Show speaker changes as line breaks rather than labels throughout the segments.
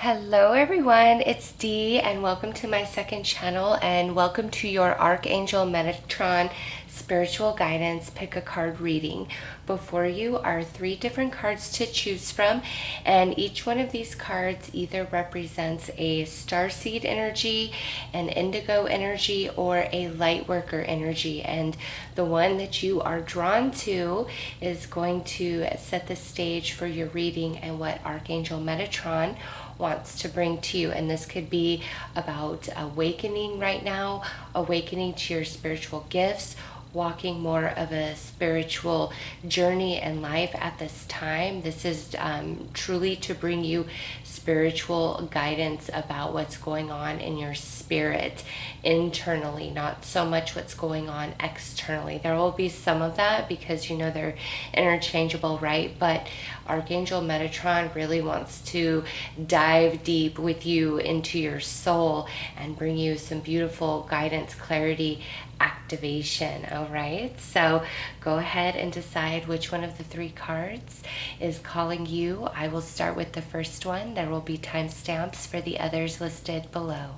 Hello everyone, it's Dee and welcome to my second channel and welcome to your Archangel Metatron Spiritual Guidance Pick a Card reading. Before you are 3 different cards to choose from, and each one of these cards either represents a starseed energy, an indigo energy, or a light worker energy, and the one that you are drawn to is going to set the stage for your reading and what Archangel Metatron wants to bring to you. And this could be about awakening right now, awakening to your spiritual gifts, walking more of a spiritual journey in life at this time. This is truly to bring you spiritual guidance about what's going on in your spirit internally, not so much what's going on externally. There will be some of that because you know they're interchangeable, right? But Archangel Metatron really wants to dive deep with you into your soul and bring you some beautiful guidance, clarity, activation. All right, so go ahead and decide which one of the 3 cards is calling you. I will start with the first one. There will be timestamps for the others listed below.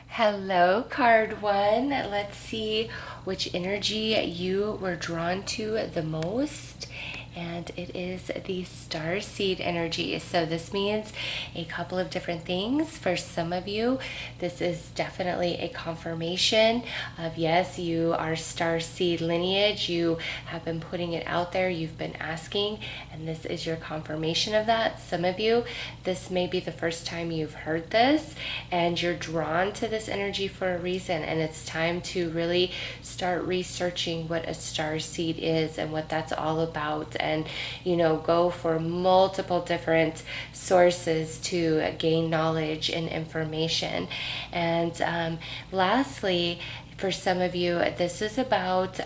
Hello, card 1. Let's see which energy you were drawn to the most. And it is the starseed energy. So this means a couple of different things. For some of you, this is definitely a confirmation of yes, you are starseed lineage. You have been putting it out there. You've been asking, and this is your confirmation of that. Some of you, this may be the first time you've heard this, and you're drawn to this energy for a reason. And it's time to really start researching what a starseed is and what that's all about. And you know, go for multiple different sources to gain knowledge and information. And lastly, for some of you, this is about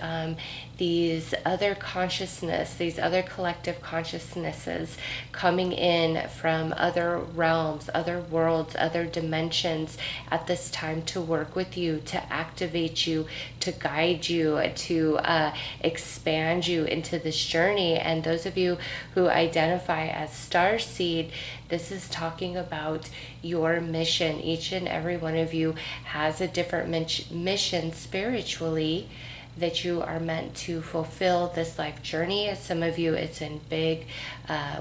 these other consciousness, these other collective consciousnesses coming in from other realms, other worlds, other dimensions at this time to work with you, to activate you, to guide you, to expand you into this journey. And those of you who identify as starseed, this is talking about your mission. Each and every one of you has a different mission spiritually that you are meant to fulfill this life journey. Some of you, it's in big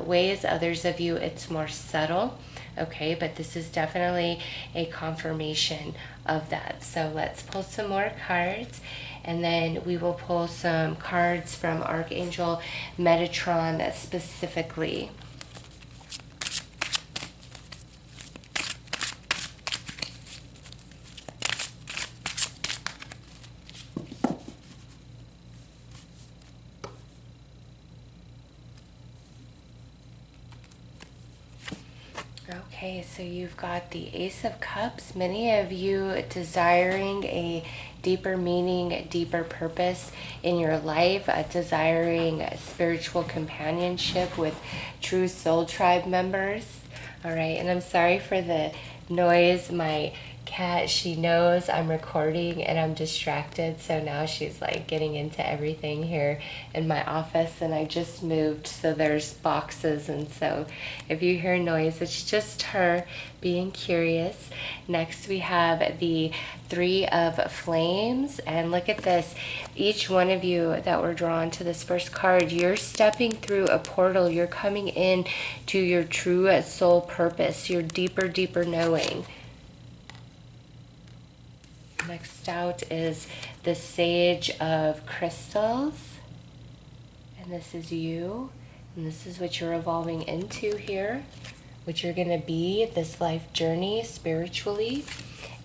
ways. Others of you, it's more subtle. Okay, but this is definitely a confirmation of that. So let's pull some more cards, and then we will pull some cards from Archangel Metatron specifically. Okay, so you've got the Ace of Cups. Many of you desiring a deeper meaning, deeper purpose in your life, desiring spiritual companionship with true soul tribe members. All right, and I'm sorry for the noise. My cat, she knows I'm recording and I'm distracted, so now she's like getting into everything here in my office, and I just moved, so there's boxes, and so if you hear noise, it's just her being curious. Next we have the 3 of Flames, and look at this. Each one of you that were drawn to this first card, you're stepping through a portal. You're coming in to your true soul purpose, your deeper knowing. Next out is the Sage of Crystals, and this is you, and this is what you're evolving into here, what you're going to be, this life journey spiritually.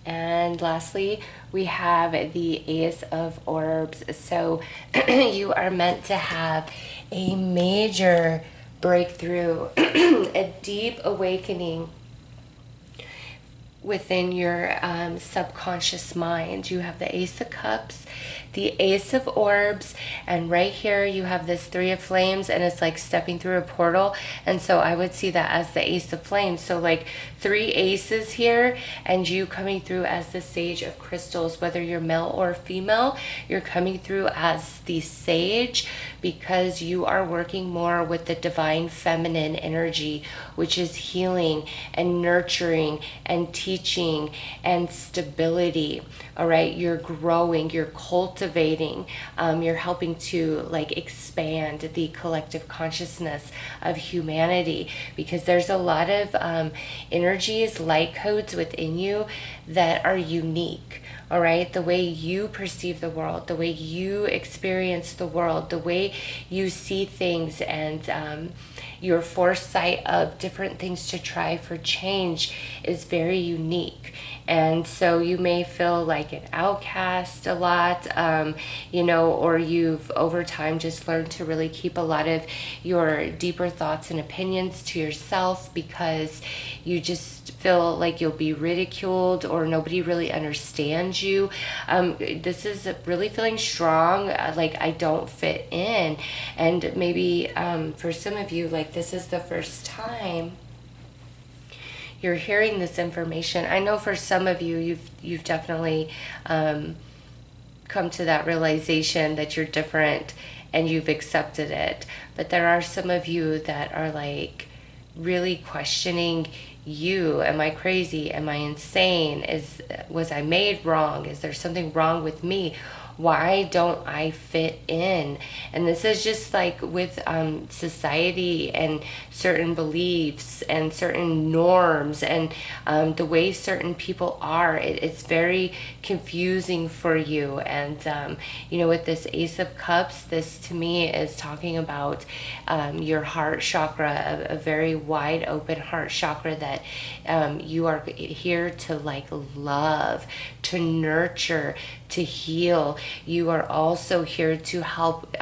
And lastly, we have the Ace of Orbs. So you are meant to have a major breakthrough, a deep awakening within your subconscious mind. You have the Ace of Cups, the Ace of Orbs, and right here you have this Three of Flames, and it's like stepping through a portal. And so I would see that as the Ace of Flames. So like 3 aces here, and you coming through as the Sage of Crystals. Whether you're male or female, you're coming through as the Sage because you are working more with the divine feminine energy, which is healing and nurturing and teaching and stability. All right, you're growing, you're cultivating, you're helping to like expand the collective consciousness of humanity, because there's a lot of energies, light codes within you that are unique. All right, the way you perceive the world, the way you experience the world, the way you see things, and your foresight of different things to try for change is very unique. And so you may feel like an outcast a lot, or you've over time just learned to really keep a lot of your deeper thoughts and opinions to yourself, because you just feel like you'll be ridiculed or nobody really understands you. This is really feeling strong, like I don't fit in. And maybe for some of you, like this is the first time you're hearing this information. I know for some of you, you've definitely come to that realization that you're different and you've accepted it. But there are some of you that are like really questioning you. Am I crazy? Am I insane? Was I made wrong? Is there something wrong with me? Why don't I fit in? And this is just like with society and certain beliefs and certain norms and the way certain people are. It's very confusing for you. And, with this Ace of Cups, this to me is talking about your heart chakra, a very wide open heart chakra that you are here to like love, to nurture, to heal. You are also here to help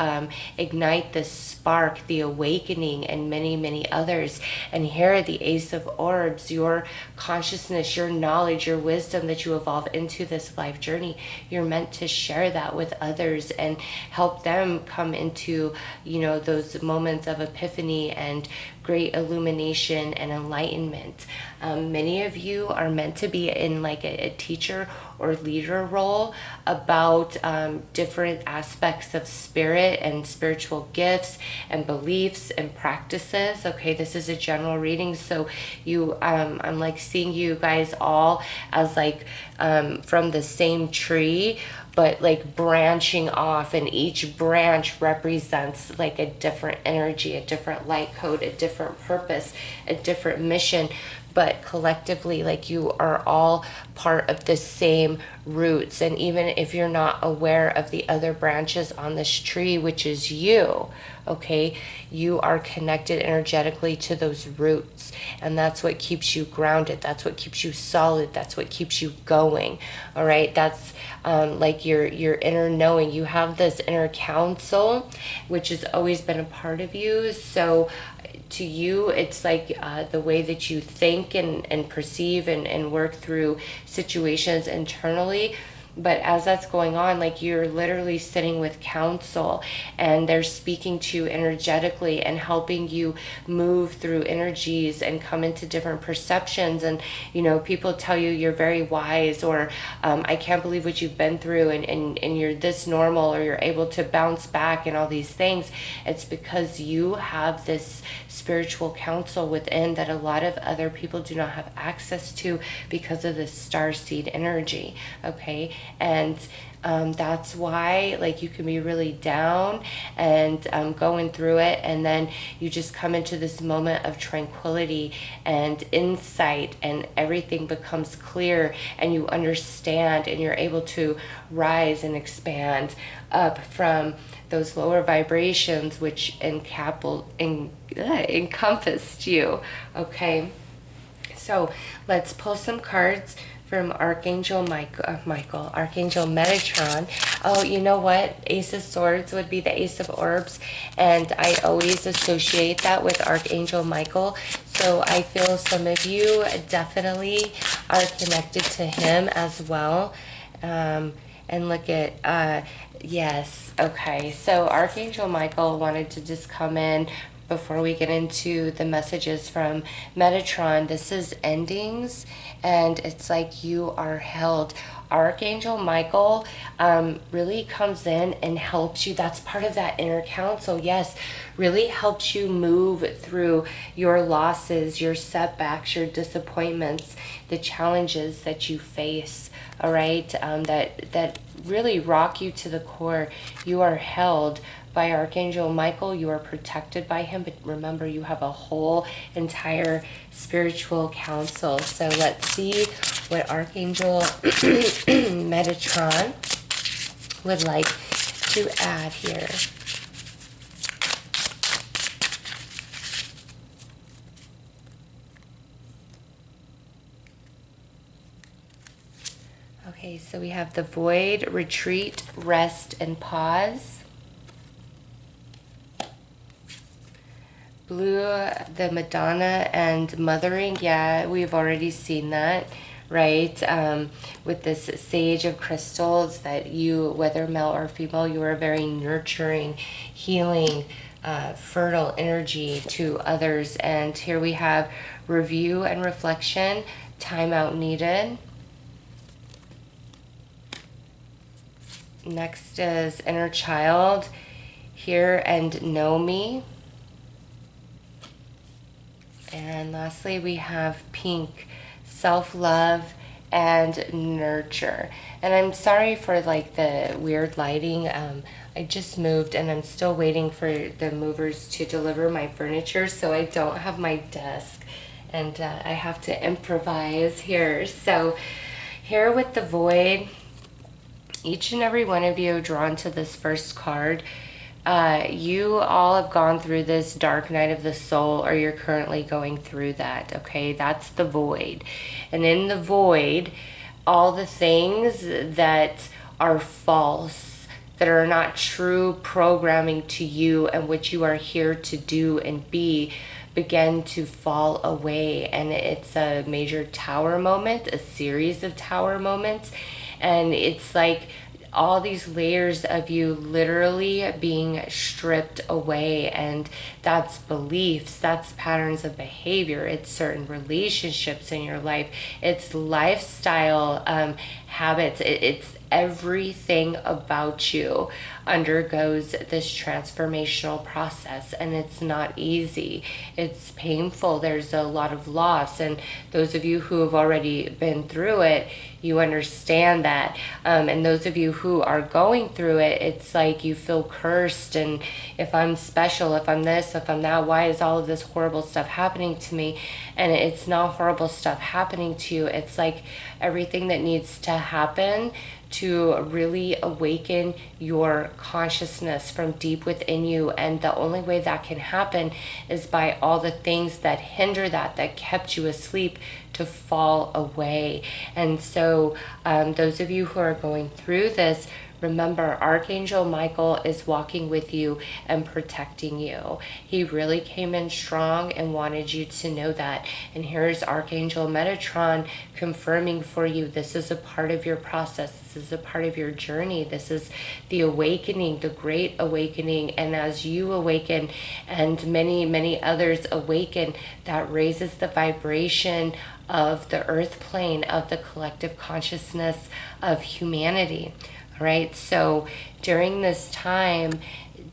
ignite the spark, the awakening, and many, many others. And here the Ace of Orbs, your consciousness, your knowledge, your wisdom that you evolve into this life journey, you're meant to share that with others and help them come into, those moments of epiphany and great illumination and enlightenment. Many of you are meant to be in like a teacher or leader role about different aspects of spirit and spiritual gifts and beliefs and practices. Okay, this is a general reading, so I'm like seeing you guys all as like from the same tree, but like branching off, and each branch represents like a different energy, a different light code, a different purpose, a different mission. But collectively, like you are all part of the same roots. And even if you're not aware of the other branches on this tree, which is you, okay, you are connected energetically to those roots. And that's what keeps you grounded. That's what keeps you solid. That's what keeps you going. All right. That's like your inner knowing. You have this inner counsel, which has always been a part of you. So to you, it's like the way that you think and perceive and work through situations internally. But as that's going on, like you're literally sitting with counsel, and they're speaking to you energetically and helping you move through energies and come into different perceptions. And, people tell you you're very wise, or I can't believe what you've been through, and you're this normal, or you're able to bounce back and all these things. It's because you have this spiritual counsel within that a lot of other people do not have access to because of the starseed energy. Okay. And that's why like you can be really down and going through it, and then you just come into this moment of tranquility and insight, and everything becomes clear, and you understand, and you're able to rise and expand up from those lower vibrations which encompassed you. Okay, so let's pull some cards from Archangel Archangel Metatron. Oh, you know what? Ace of Swords would be the Ace of Orbs, and I always associate that with Archangel Michael. So I feel some of you definitely are connected to him as well. And look at, yes, okay. So Archangel Michael wanted to just come in before we get into the messages from Metatron. This is endings, and it's like you are held. Archangel Michael really comes in and helps you. That's part of that inner counsel. Yes, really helps you move through your losses, your setbacks, your disappointments, the challenges that you face. All right, that really rock you to the core. You are held by Archangel Michael. You are protected by him, but remember, you have a whole entire spiritual council. So let's see what Archangel Metatron would like to add here. Okay, so we have the void, retreat, rest, and pause. Blue, the Madonna and mothering. Yeah, we've already seen that, right? With this sage of crystals, that you, whether male or female, you are very nurturing, healing, fertile energy to others. And here we have review and reflection, time out needed. Next is inner child, hear and know me. And lastly, we have pink, self-love and nurture. And I'm sorry for like the weird lighting. I just moved and I'm still waiting for the movers to deliver my furniture, so I don't have my desk, and I have to improvise here. So here with the void, each and every one of you drawn to this first card, you all have gone through this dark night of the soul, or you're currently going through that, okay? That's the void. And in the void, all the things that are false, that are not true programming to you and what you are here to do and be, begin to fall away. And it's a major tower moment, a series of tower moments. And it's like all these layers of you literally being stripped away. And that's beliefs, that's patterns of behavior, it's certain relationships in your life, it's lifestyle habits, it's everything about you undergoes this transformational process, and it's not easy. It's painful. There's a lot of loss, and those of you who have already been through it, you understand that. And those of you who are going through it, it's like you feel cursed, and if I'm special, if I'm this, if I'm that, why is all of this horrible stuff happening to me? And it's not horrible stuff happening to you. It's like everything that needs to happen to really awaken your consciousness from deep within you. And the only way that can happen is by all the things that hinder that kept you asleep, to fall away. And so those of you who are going through this, remember, Archangel Michael is walking with you and protecting you. He really came in strong and wanted you to know that. And here's Archangel Metatron confirming for you, this is a part of your process. This is a part of your journey. This is the awakening, the great awakening. And as you awaken and many, many others awaken, that raises the vibration of the earth plane, of the collective consciousness of humanity. All right, so during this time,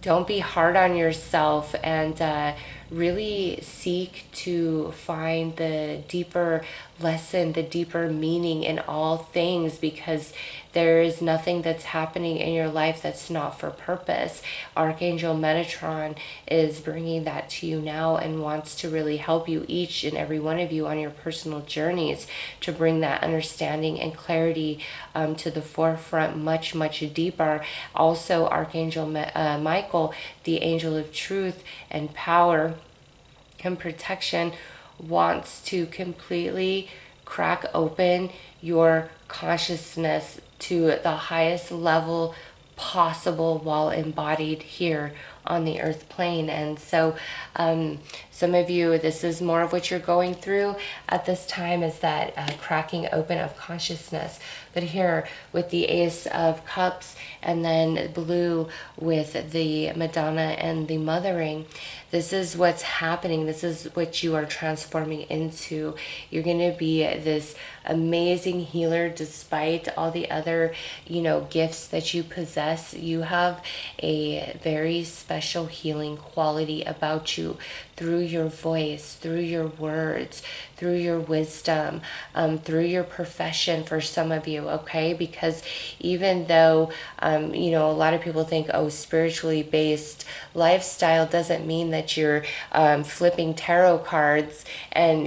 don't be hard on yourself, and really seek to find the deeper lesson, the deeper meaning in all things, because there is nothing that's happening in your life that's not for purpose. Archangel Metatron is bringing that to you now and wants to really help you, each and every one of you, on your personal journeys, to bring that understanding and clarity to the forefront much, much deeper. Also, Archangel Michael, the angel of truth and power and protection, wants to completely crack open your consciousness to the highest level possible while embodied here on the earth plane. And so some of you, this is more of what you're going through at this time, is that cracking open of consciousness. But here with the Ace of Cups and then blue with the Madonna and the Mothering, this is what's happening. This is what you are transforming into. You're going to be this amazing healer despite all the other, gifts that you possess. You have a very special healing quality about you through your voice, through your words, through your wisdom, through your profession for some of you, okay? Because even though, a lot of people think, oh, spiritually based lifestyle doesn't mean that you're flipping tarot cards and,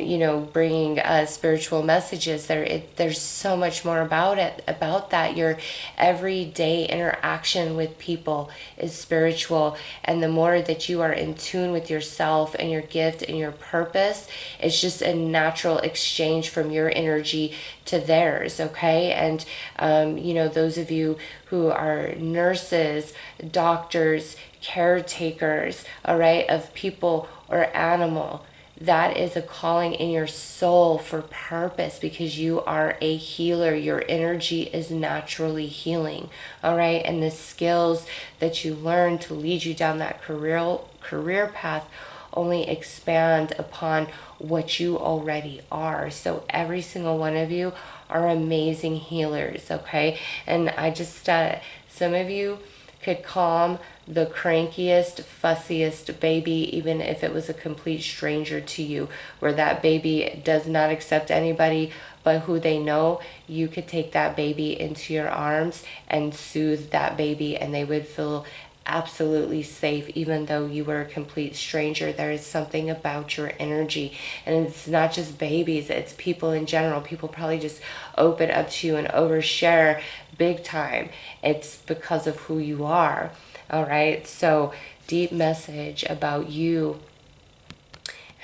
bringing spiritual messages. There's so much more about that. Your everyday interaction with people is spiritual. And the more that you are in tune with yourself and your gift and your purpose, it's just a natural exchange from your energy to theirs, okay? And, those of you who are nurses, doctors, caretakers, all right, of people or animal, that is a calling in your soul for purpose, because you are a healer. Your energy is naturally healing, all right? And the skills that you learn to lead you down that career path only expand upon what you already are. So every single one of you are amazing healers, okay? And I just, some of you could calm the crankiest, fussiest baby, even if it was a complete stranger to you, where that baby does not accept anybody but who they know. You could take that baby into your arms and soothe that baby, and they would feel absolutely safe, even though you were a complete stranger. There is something about your energy, and it's not just babies, it's people in general. People probably just open up to you and overshare big time. It's because of who you are, all right? So deep message about you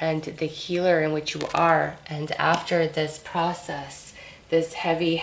and the healer in which you are. And after this process, this heavy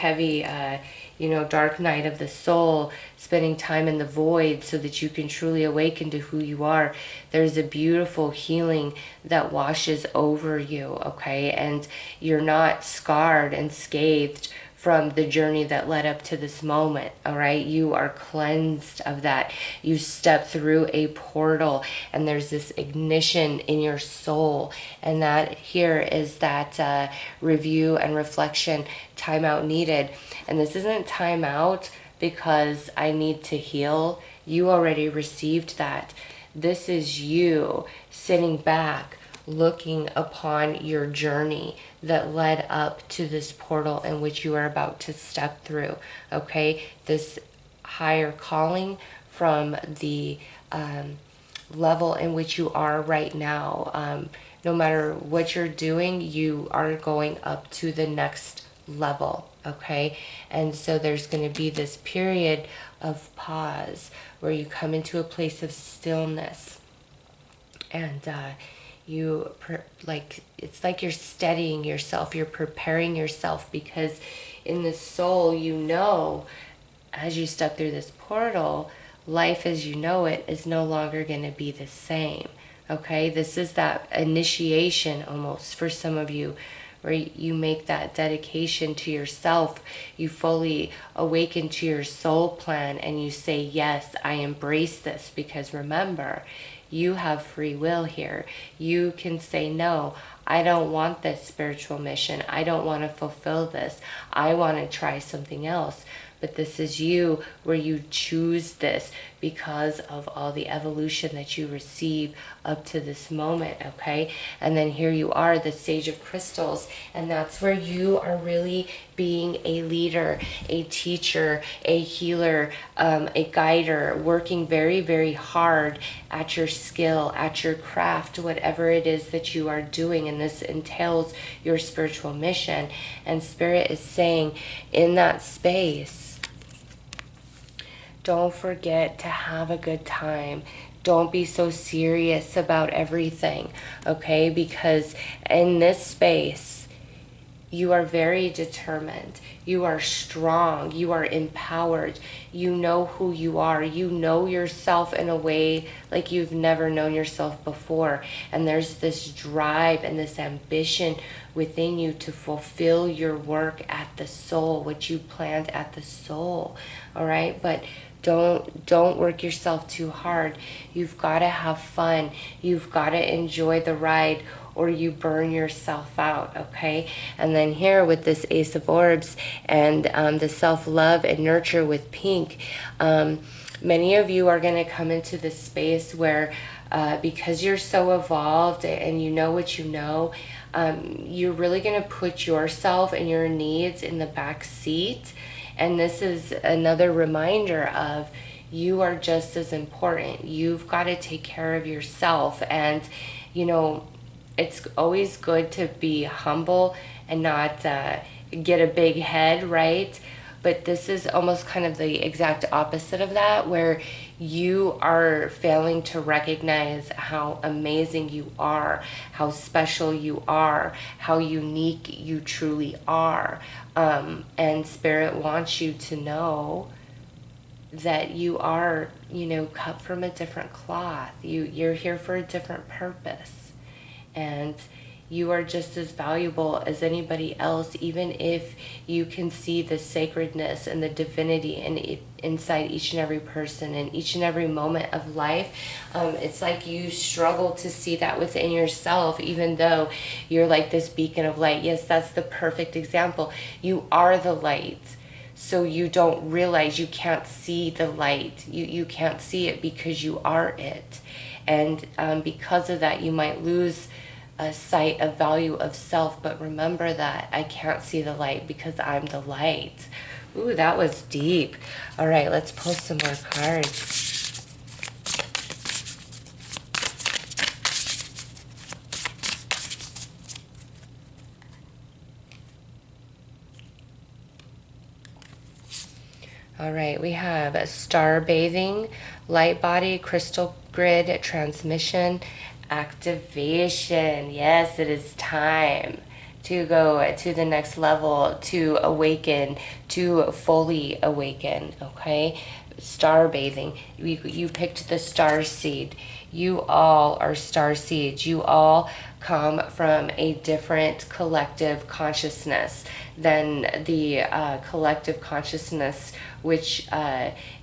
dark night of the soul, spending time in the void so that you can truly awaken to who you are, there's a beautiful healing that washes over you, okay? And you're not scarred and scathed from the journey that led up to this moment, all right? You are cleansed of that. You step through a portal, and there's this ignition in your soul. And that here is that review and reflection, timeout needed. And this isn't timeout because I need to heal. You already received that. This is you sitting back, looking upon your journey that led up to this portal in which you are about to step through, okay? This higher calling from the level in which you are right now. No matter what you're doing, you are going up to the next level, okay? And so there's going to be this period of pause where you come into a place of stillness, and it's like you're steadying yourself, you're preparing yourself, because in the soul, as you step through this portal, life as you know it is no longer going to be the same, okay? This is that initiation almost for some of you, where you make that dedication to yourself. You fully awaken to your soul plan, and you say, yes, I embrace this, because remember, you have free will here. You can say, no, I don't want this spiritual mission. I don't want to fulfill this. I want to try something else. But this is you, where you choose this because of all the evolution that you receive up to this moment, okay? And then here you are, the Sage of Crystals, and that's where you are really being a leader, a teacher, a healer, a guider, working very, very hard at your skill, at your craft, whatever it is that you are doing. And this entails your spiritual mission. And Spirit is saying, in that space, don't forget to have a good time. Don't be so serious about everything, okay? Because in this space, You are very determined. You are strong. You are empowered. You know who you are. You know yourself in a way like you've never known yourself before. And there's this drive and this ambition within you to fulfill your work at the soul, what you planned at the soul. All right? But don't work yourself too hard. You've got to have fun. You've got to enjoy the ride, or you burn yourself out, okay? And then here with this Ace of Orbs and the self-love and nurture with pink, many of you are going to come into this space where because you're so evolved and you know what you know, you're really going to put yourself and your needs in the back seat. And this is another reminder of you are just as important. You've got to take care of yourself. And, you know, it's always good to be humble and not get a big head, right? But this is almost kind of the exact opposite of that, where you are failing to recognize how amazing you are, how special you are, how unique you truly are. And Spirit wants you to know that you are, you know, cut from a different cloth. You're here for a different purpose. And you are just as valuable as anybody else, even if you can see the sacredness and the divinity inside each and every person and each and every moment of life. It's like you struggle to see that within yourself, even though you're like this beacon of light. Yes, that's the perfect example. You are the light. So you don't realize you can't see the light. You can't see it because you are it. And because of that, you might lose a sight of value of self. But remember that I can't see the light because I'm the light. Ooh, that was deep. All right, let's pull some more cards. All right, we have a star bathing, light body, crystal grid, transmission, activation. Yes, it is time to go to the next level, to awaken, to fully awaken, okay? Star bathing. You picked the star seed. You all are star seeds. You all come from a different collective consciousness than the collective consciousness which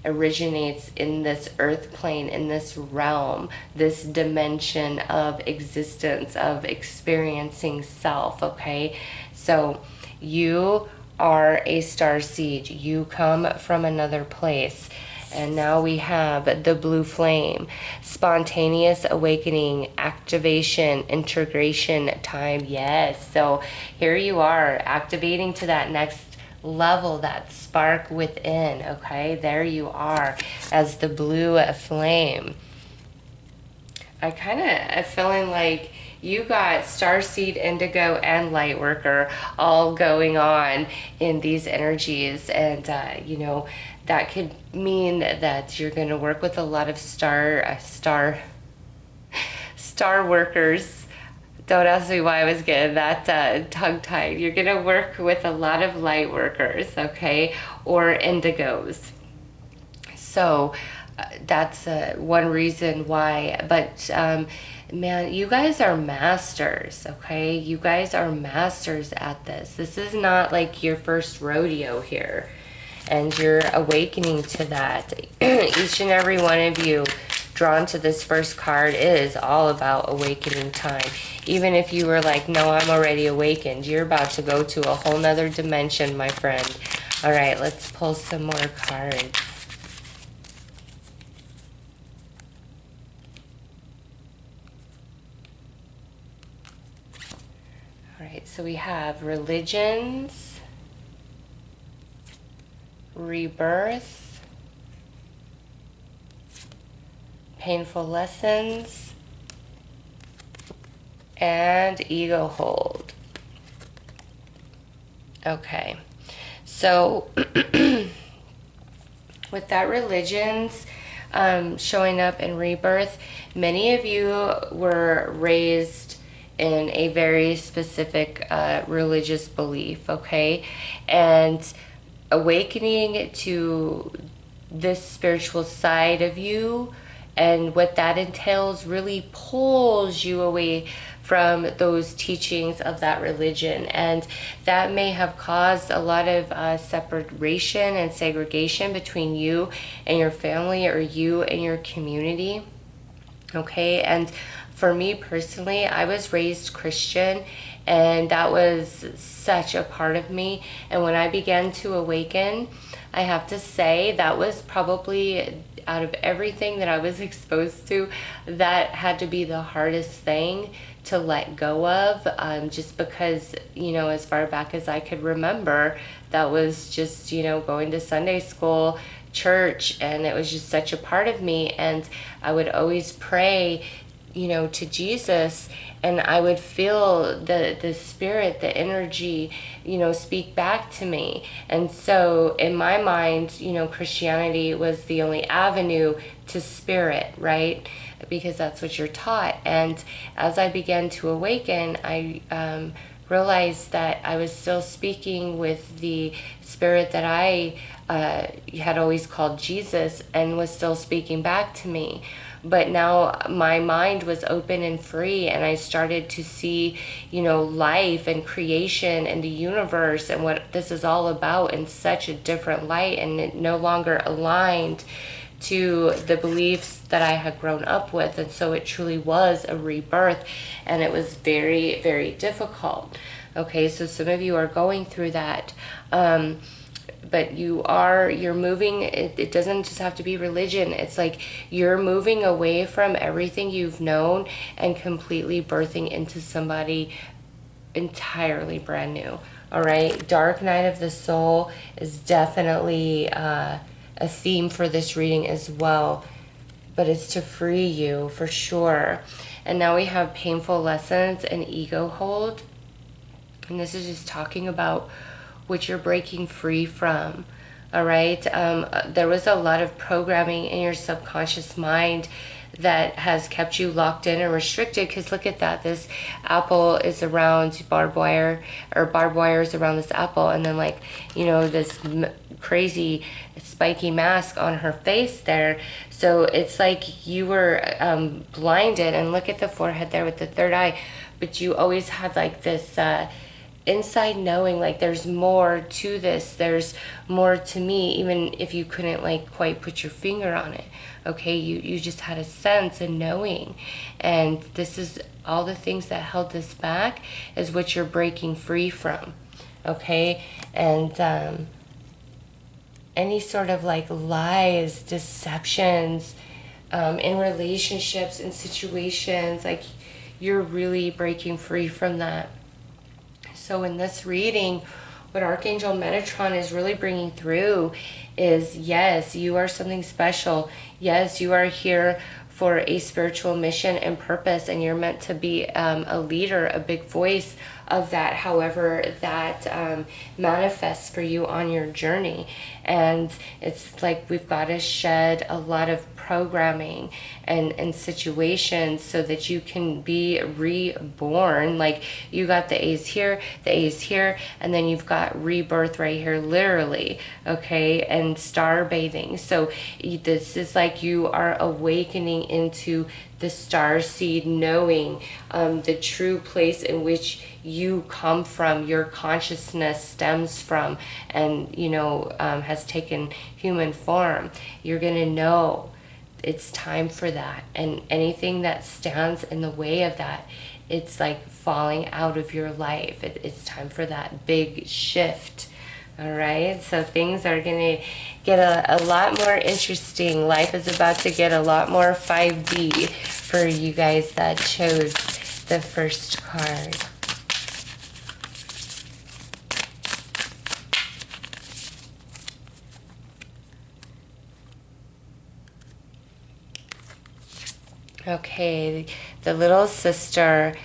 originates in this earth plane, in this realm, this dimension of existence, of experiencing self, okay? So you are a star seed. You come from another place. And now we have the blue flame, spontaneous awakening, activation, integration time. Yes, so here you are activating to that next level, that spark within, okay? There you are as the blue flame. I kind of am feeling like you got starseed, indigo, and lightworker all going on in these energies. And, you know, that could mean that you're going to work with a lot of star workers. Don't ask me why I was getting that tongue-tied. You're going to work with a lot of light workers, okay, or indigos. So that's one reason why. But man, you guys are masters, okay? You guys are masters at this. This is not like your first rodeo here. And you're awakening to that. Each and every one of you drawn to this first card is all about awakening time. Even if you were like, no, I'm already awakened, you're about to go to a whole nother dimension, my friend. All right, let's pull some more cards. All right, so we have religions, rebirth, painful lessons, and ego hold. Okay, so with that religions showing up in rebirth, many of you were raised in a very specific religious belief, okay? And awakening to this spiritual side of you and what that entails really pulls you away from those teachings of that religion, and that may have caused a lot of separation and segregation between you and your family, or you and your community. Okay, and for me personally, I was raised Christian, and that was such a part of me. And when I began to awaken, I have to say that was probably, out of everything that I was exposed to, that had to be the hardest thing to let go of, just because, as far back as I could remember, that was just, going to Sunday school, church, and it was just such a part of me. And I would always pray, to Jesus, and I would feel the spirit, the energy, speak back to me. And so in my mind, Christianity was the only avenue to spirit, right? Because that's what you're taught. And as I began to awaken, I realized that I was still speaking with the spirit that I had always called Jesus, and was still speaking back to me. But now my mind was open and free, and I started to see, life and creation and the universe and what this is all about in such a different light, and it no longer aligned to the beliefs that I had grown up with. And so it truly was a rebirth, and it was very, very difficult. Okay, so some of you are going through that. But you're moving, it doesn't just have to be religion. It's like you're moving away from everything you've known and completely birthing into somebody entirely brand new. All right, Dark Night of the Soul is definitely a theme for this reading as well, but it's to free you for sure. And now we have Painful Lessons and Ego Hold, and this is just talking about what you're breaking free from. All right, there was a lot of programming in your subconscious mind that has kept you locked in and restricted. Because look at that, this apple is around barbed wire, or barbed wire is around this apple, and then this crazy spiky mask on her face there. So it's like you were blinded. And look at the forehead there with the third eye, but you always had like this inside knowing, like there's more to this, there's more to me, even if you couldn't quite put your finger on it. Okay, you just had a sense and knowing, and this is all the things that held this back is what you're breaking free from. Okay, and any sort of lies, deceptions, in relationships, in situations, you're really breaking free from that. So in this reading, what Archangel Metatron is really bringing through is, yes, you are something special. Yes, you are here for a spiritual mission and purpose, and you're meant to be a leader, a big voice of that, however that manifests for you on your journey. And it's like we've got to shed a lot of programming and situations so that you can be reborn. Like you got the A's here, the A's here, and then you've got rebirth right here, literally. Okay, and star bathing. So this is like you are awakening into the star seed, knowing the true place in which you come from, your consciousness stems from, and has taken human form. You're gonna know it's time for that, and anything that stands in the way of that, it's like falling out of your life. It's time for that big shift. All right, so things are gonna get a lot more interesting. Life is about to get a lot more 5D for you guys that chose the first card. Okay, the little sister,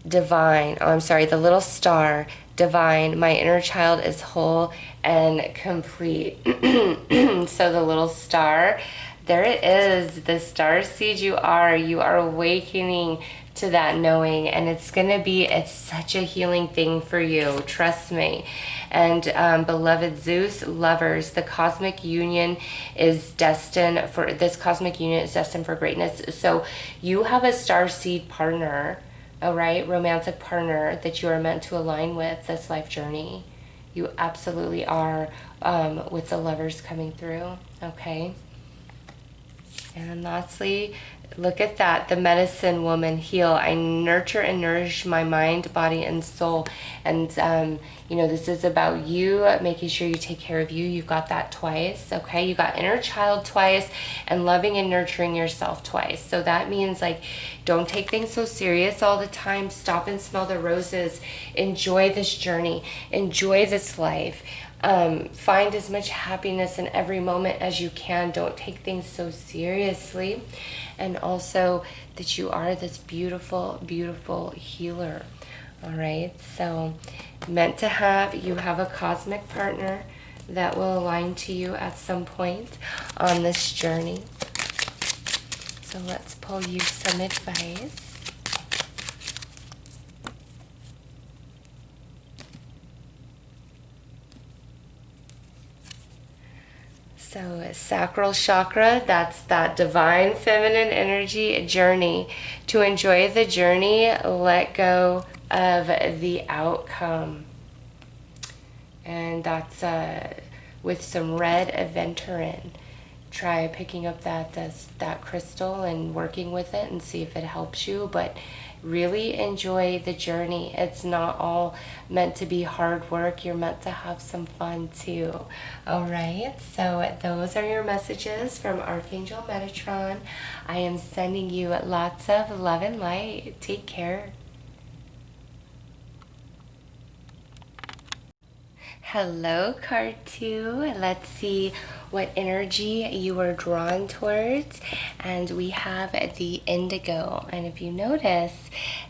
divine. Oh, I'm sorry, the little star, divine. My inner child is whole and complete. So the little star, there it is, the star seed you are. You are awakening to that knowing, and it's such a healing thing for you, trust me. And beloved Zeus lovers, this cosmic union is destined for greatness. So you have a star seed partner, all right, romantic partner that you are meant to align with this life journey. You absolutely are, with the lovers coming through, okay? And lastly, look at that, the medicine woman, heal. I nurture and nourish my mind, body, and soul. And, this is about you making sure you take care of you. You've got that twice, okay? You got inner child twice and loving and nurturing yourself twice. So that means, like, don't take things so serious all the time. Stop and smell the roses. Enjoy this journey. Enjoy this life. Find as much happiness in every moment as you can. Don't take things so seriously. And also that you are this beautiful, beautiful healer. All right. So you have a cosmic partner that will align to you at some point on this journey. So let's pull you some advice. So sacral chakra, that's that divine feminine energy journey. To enjoy the journey, let go of the outcome. And that's with some red aventurine. Try picking up that crystal and working with it and see if it helps you. But really enjoy the journey. It's not all meant to be hard work. You're meant to have some fun too. All right, so those are your messages from Archangel Metatron. I am sending you lots of love and light. Take care. Hello, card 2. Let's see what energy you are drawn towards. And we have the indigo. And if you notice,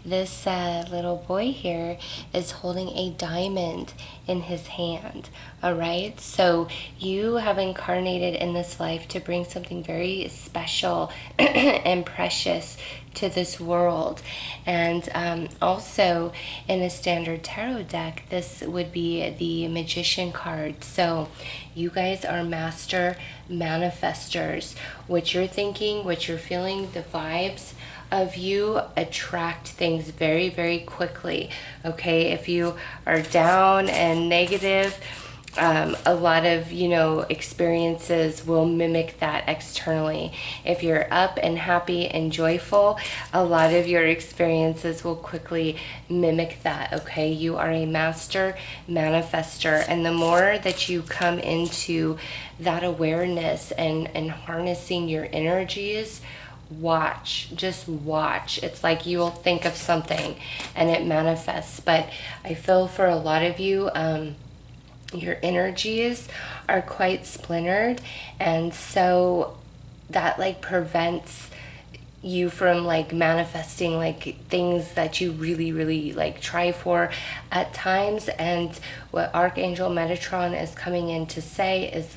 this little boy here is holding a diamond in his hand. All right, so you have incarnated in this life to bring something very special and precious to this world. And also in a standard tarot deck, this would be the Magician card. So you guys are master manifestors. What you're thinking, what you're feeling, the vibes of you attract things very, very quickly. Okay, if you are down and negative, a lot of experiences will mimic that externally. If you're up and happy and joyful, a lot of your experiences will quickly mimic that. Okay, you are a master manifester, and the more that you come into that awareness and harnessing your energies, just watch. It's like you will think of something and it manifests. But I feel for a lot of you, your energies are quite splintered, and so that prevents you from manifesting things that you really, really try for at times. And what Archangel Metatron is coming in to say is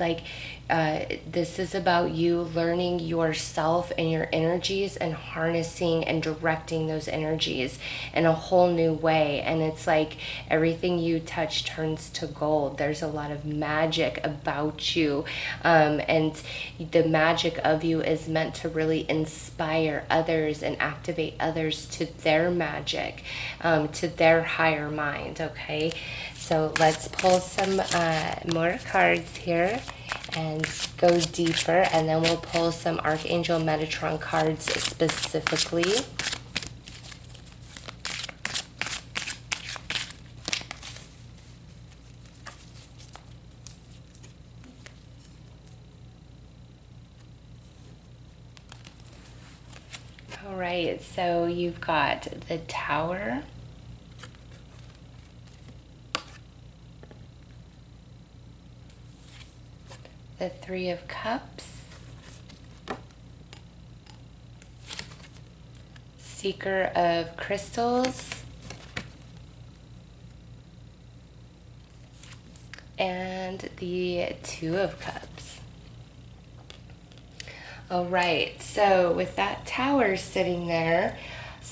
this is about you learning yourself and your energies and harnessing and directing those energies in a whole new way. And it's like everything you touch turns to gold. There's a lot of magic about you, and the magic of you is meant to really inspire others and activate others to their magic, to their higher mind. Okay, so let's pull some more cards here and go deeper, and then we'll pull some Archangel Metatron cards specifically. All right, so you've got the Tower, the Three of Cups, Seeker of Crystals, and the Two of Cups. All right, so with that Tower sitting there,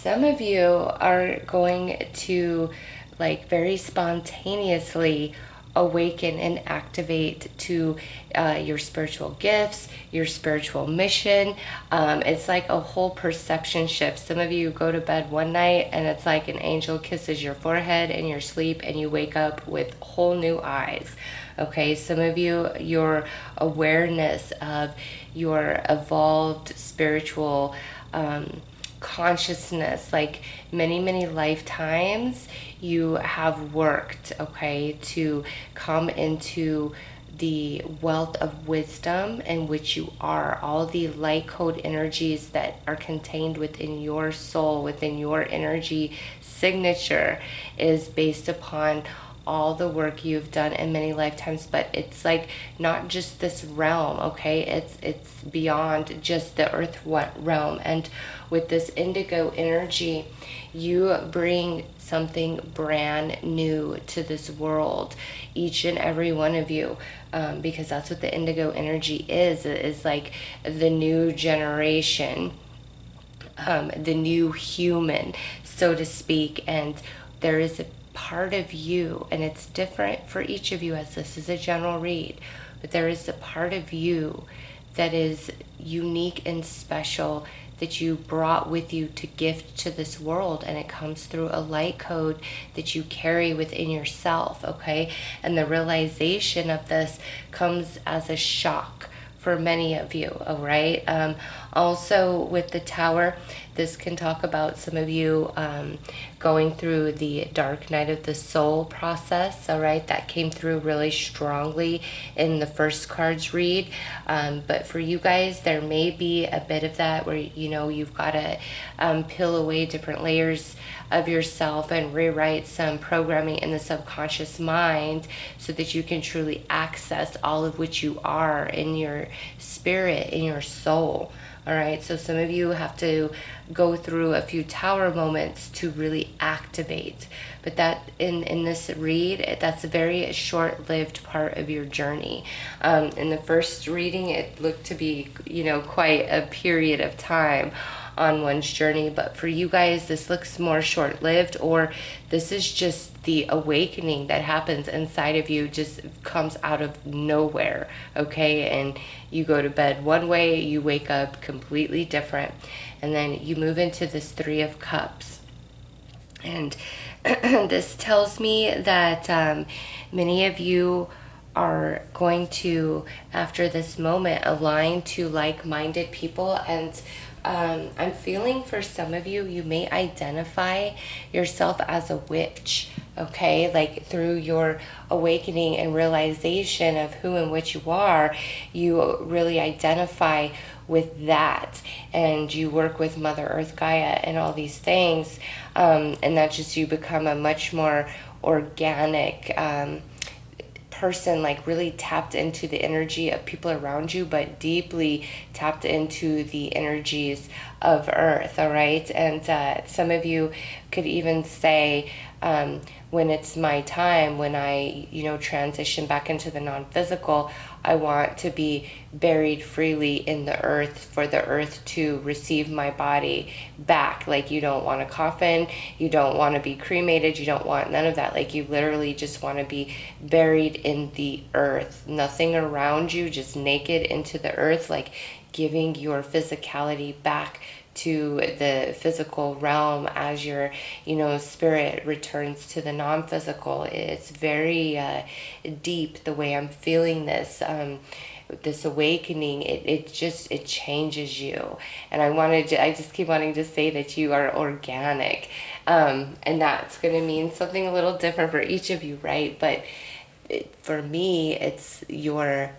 Some of you are going to like very spontaneously awaken and activate to your spiritual gifts, your spiritual mission. It's like a whole perception shift. Some of you go to bed one night and it's like an angel kisses your forehead in your sleep and you wake up with whole new eyes. Okay, some of you, your awareness of your evolved spiritual consciousness, like many lifetimes you have worked, okay, to come into the wealth of wisdom in which you are. All the light code energies that are contained within your soul, within your energy signature, is based upon all the work you've done in many lifetimes. But it's like not just this realm, okay, it's beyond just the earth realm. And with this indigo energy, you bring something brand new to this world, each and every one of you, because that's what the indigo energy is like the new generation, the new human, so to speak. And there is a part of you, and it's different for each of you, as this is a general read, but there is a part of you that is unique and special that you brought with you to gift to this world, and it comes through a light code that you carry within yourself, okay? And the realization of this comes as a shock for many of you, all right? Also with the Tower, this can talk about some of you going through the dark night of the soul process, all right? That came through really strongly in the first card's read. But for you guys, there may be a bit of that where, you know, you've got to peel away different layers of yourself and rewrite some programming in the subconscious mind so that you can truly access all of which you are in your spirit, in your soul. All right, so some of you have to go through a few Tower moments to really activate. But that in this read, that's a very short-lived part of your journey. In the first reading, it looked to be, you know, quite a period of time on one's journey. But for you guys, this looks more short-lived, or this is just the awakening that happens inside of you, just comes out of nowhere, okay? And you go to bed one way, you wake up completely different, and then you move into this Three of Cups. And this tells me that many of you are going to, after this moment, align to like-minded people. And I'm feeling for some of you, you may identify yourself as a witch, okay? Like through your awakening and realization of who and what you are, you really identify with that, and you work with Mother Earth, Gaia, and all these things, and that just, you become a much more organic person, like really tapped into the energy of people around you, but deeply tapped into the energies of Earth, all right? And some of you could even say, when it's my time, when I, you know, transition back into the non-physical, I want to be buried freely in the earth for the earth to receive my body back. Like, you don't want a coffin, you don't want to be cremated, you don't want none of that. Like, you literally just want to be buried in the earth, nothing around you, just naked into the earth, like giving your physicality back to the physical realm as your, you know, spirit returns to the non-physical. It's very deep the way I'm feeling this. This awakening, it changes you. And I just keep wanting to say that you are organic. And that's going to mean something a little different for each of you, right? But for me, it's your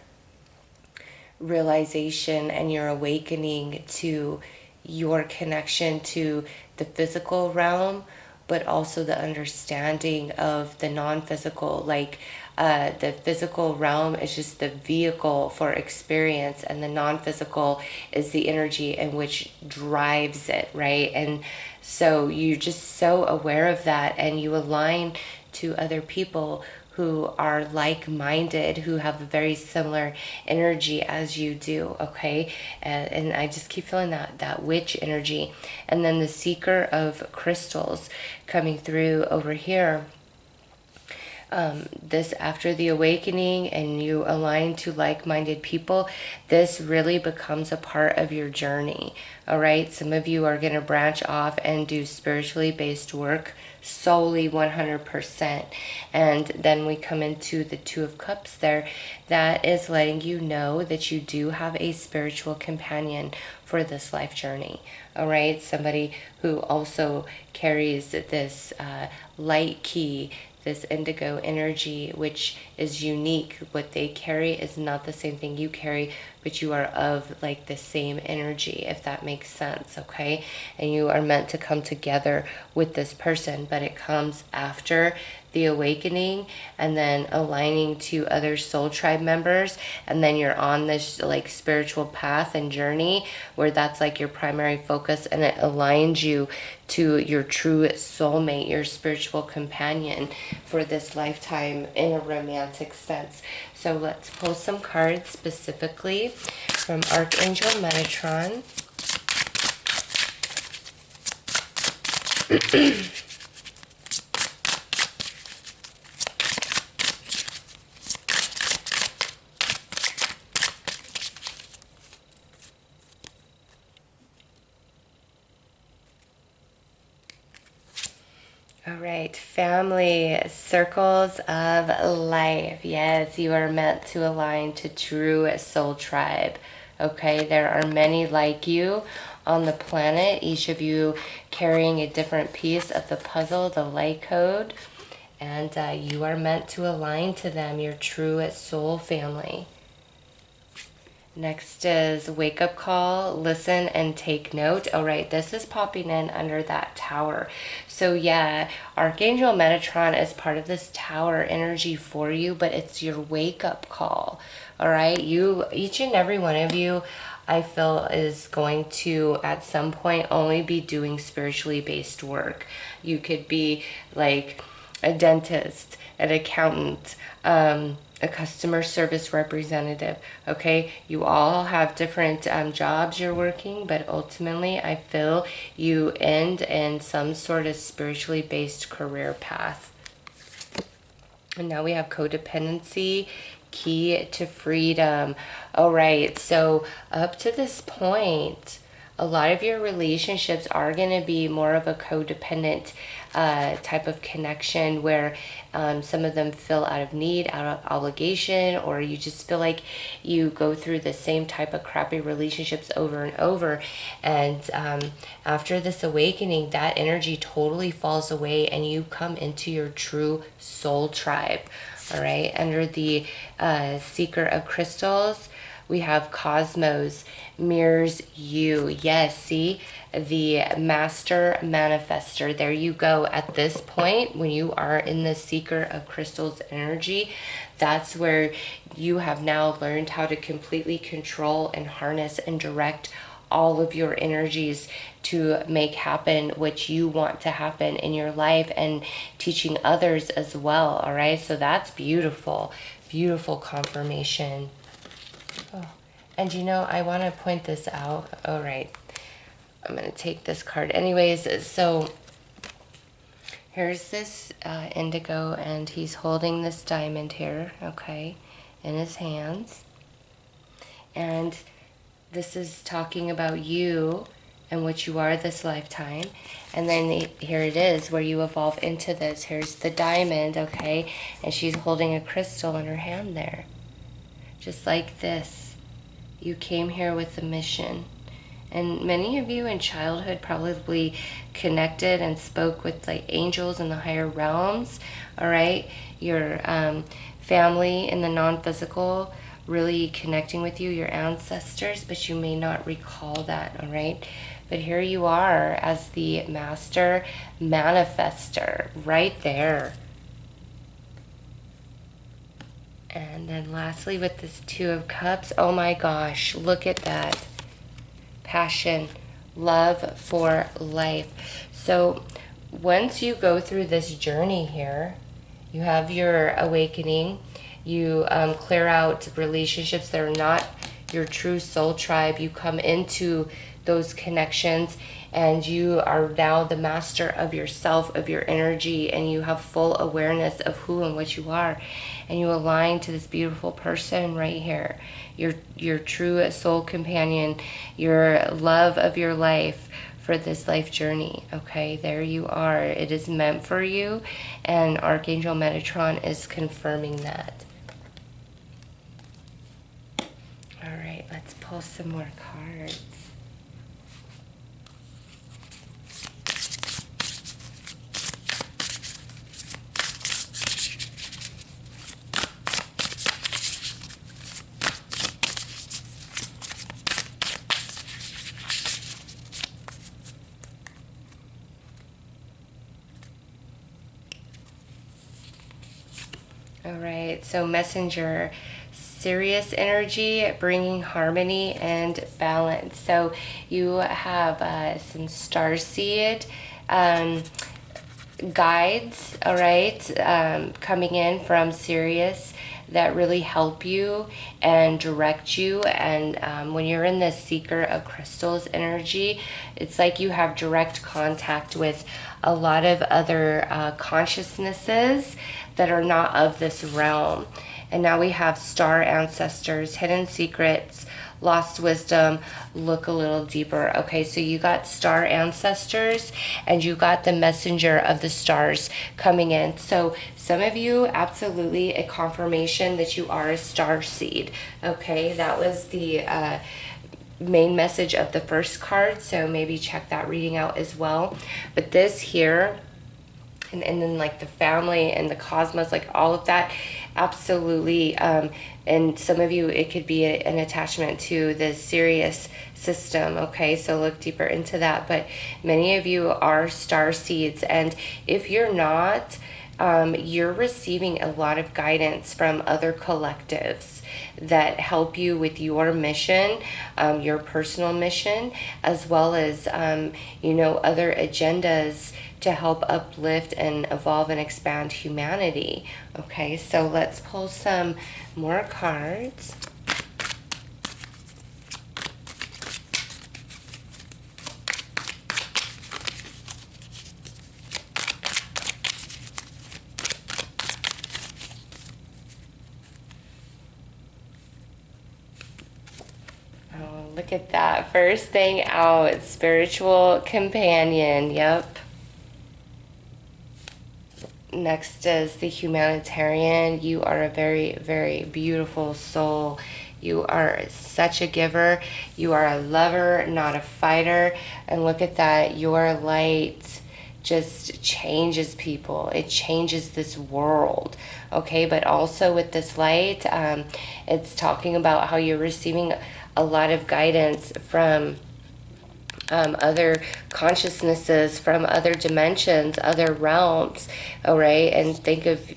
realization and your awakening to your connection to the physical realm, but also the understanding of the non-physical. Like, the physical realm is just the vehicle for experience, and the non-physical is the energy in which drives it, right? And so you're just so aware of that, and you align to other people who are like-minded, who have a very similar energy as you do, okay? And I just keep feeling that witch energy. And then the seeker of crystals coming through over here. This, after the awakening and you align to like-minded people, this really becomes a part of your journey. All right, some of you are going to branch off and do spiritually based work solely 100%. And then we come into the Two of Cups there. That is letting you know that you do have a spiritual companion for this life journey. All right, somebody who also carries this light key, this indigo energy, which is unique. What they carry is not the same thing you carry, but you are of like the same energy, if that makes sense, okay? And you are meant to come together with this person, but it comes after the awakening and then aligning to other soul tribe members, and then you're on this like spiritual path and journey where that's like your primary focus, and it aligns you to your true soulmate, your spiritual companion for this lifetime in a romantic sense. So let's pull some cards specifically from Archangel Metatron. All right, family, circles of life. Yes, you are meant to align to true soul tribe. Okay, there are many like you on the planet, each of you carrying a different piece of the puzzle, the light code, and you are meant to align to them, your true soul family. Next is wake up call, listen and take note. All right, this is popping in under that tower. So yeah, Archangel Metatron is part of this tower energy for you, but it's your wake up call. All right, you, each and every one of you, I feel is going to at some point only be doing spiritually based work. You could be like a dentist, an accountant, a customer service representative. Okay, you all have different jobs you're working, but ultimately I feel you end in some sort of spiritually based career path. And now we have codependency, key to freedom. All right, so up to this point, a lot of your relationships are going to be more of a codependent type of connection where some of them feel out of need, out of obligation, or you just feel like you go through the same type of crappy relationships over and over. And after this awakening, that energy totally falls away and you come into your true soul tribe. All right, under the Seeker of Crystals, we have Cosmos mirrors you. Yes, see, the Master Manifester. There you go. At this point, when you are in the Seeker of Crystals energy, that's where you have now learned how to completely control and harness and direct all of your energies to make happen what you want to happen in your life, and teaching others as well. All right, so that's beautiful, beautiful confirmation. Oh, and you know, I want to point this out. All right, I'm going to take this card anyways. So here's this indigo, and he's holding this diamond here, okay, in his hands. And this is talking about you and what you are this lifetime. And then here it is where you evolve into this. Here's the diamond, okay, and she's holding a crystal in her hand there. Just like this. You came here with a mission. And many of you in childhood probably connected and spoke with like angels in the higher realms. All right, your family in the non-physical really connecting with you, your ancestors, but you may not recall that. All right, but here you are as the Master Manifester right there. And then lastly with this Two of Cups, oh my gosh, look at that. Passion, love for life. So once you go through this journey here, You have your awakening. You clear out relationships that are not your true soul tribe. You come into those connections, and you are now the master of yourself, of your energy, and you have full awareness of who and what you are. And you align to this beautiful person right here, your true soul companion, your love of your life for this life journey. Okay, there you are. It is meant for you, and Archangel Metatron is confirming that. All right, let's pull some more cards. All right, so Messenger, serious energy, bringing harmony and balance. So you have some starseed guides, all right, coming in from Sirius that really help you and direct you. And when you're in the Seeker of Crystals energy, it's like you have direct contact with a lot of other consciousnesses that are not of this realm. And now we have star ancestors, hidden secrets, lost wisdom, look a little deeper. Okay, so you got star ancestors and you got the messenger of the stars coming in. So some of you, absolutely a confirmation that you are a star seed. Okay, that was the main message of the first card, so maybe check that reading out as well. But this here, and then like the family and the cosmos, like all of that, absolutely. And some of you, it could be an attachment to the Sirius system. Okay, so look deeper into that. But many of you are star seeds, and if you're not, you're receiving a lot of guidance from other collectives that help you with your mission, your personal mission, as well as you know, other agendas to help uplift and evolve and expand humanity. Okay, so let's pull some more cards. Oh, look at that. First thing out, spiritual companion. Yep. Next is the humanitarian. You are a very, very beautiful soul. You are such a giver. You are a lover, not a fighter. And look at that. Your light just changes people. It changes this world. Okay, but also with this light, it's talking about how you're receiving a lot of guidance from other consciousnesses, from other dimensions, other realms. All right, and think of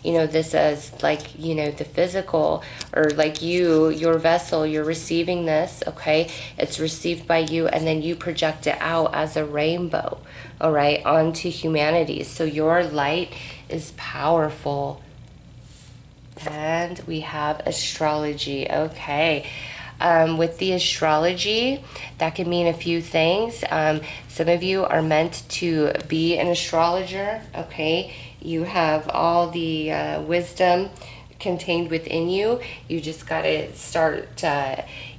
you know, this as like, you know, the physical, or like your vessel, you're receiving this. Okay, it's received by you, and then you project it out as a rainbow, all right, onto humanity. So your light is powerful. And we have astrology. Okay. With the astrology, that can mean a few things. Some of you are meant to be an astrologer. Okay, you have all the wisdom contained within you. You just got to start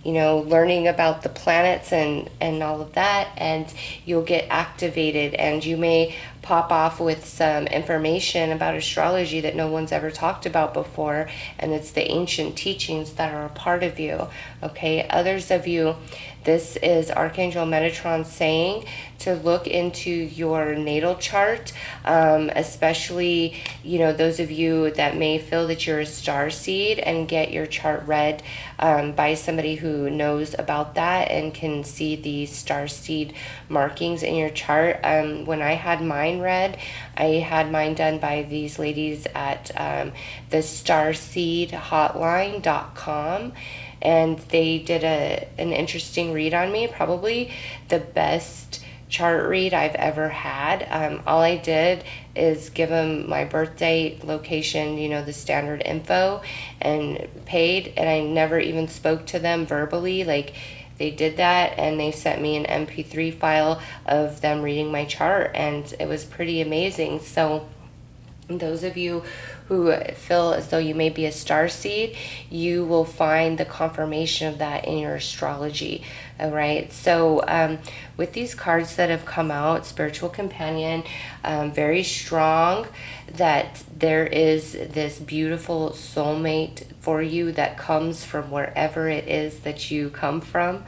you know, learning about the planets and all of that, and you'll get activated, and you may pop off with some information about astrology that no one's ever talked about before, and it's the ancient teachings that are a part of you. Okay, others of you, this is Archangel Metatron saying to look into your natal chart, especially, you know, those of you that may feel that you're a star seed, and get your chart read by somebody who knows about that and can see the star seed markings in your chart. When I had mine read, I had mine done by these ladies at the starseedhotline.com, and they did an interesting read on me, probably the best chart read I've ever had. All I did is give them my birth date, location, you know, the standard info, and paid, and I never even spoke to them verbally. Like, they did that, and they sent me an MP3 file of them reading my chart, and it was pretty amazing. So those of you who feel as though you may be a star seed, you will find the confirmation of that in your astrology. All right, so with these cards that have come out, spiritual companion, very strong, that there is this beautiful soulmate for you that comes from wherever it is that you come from.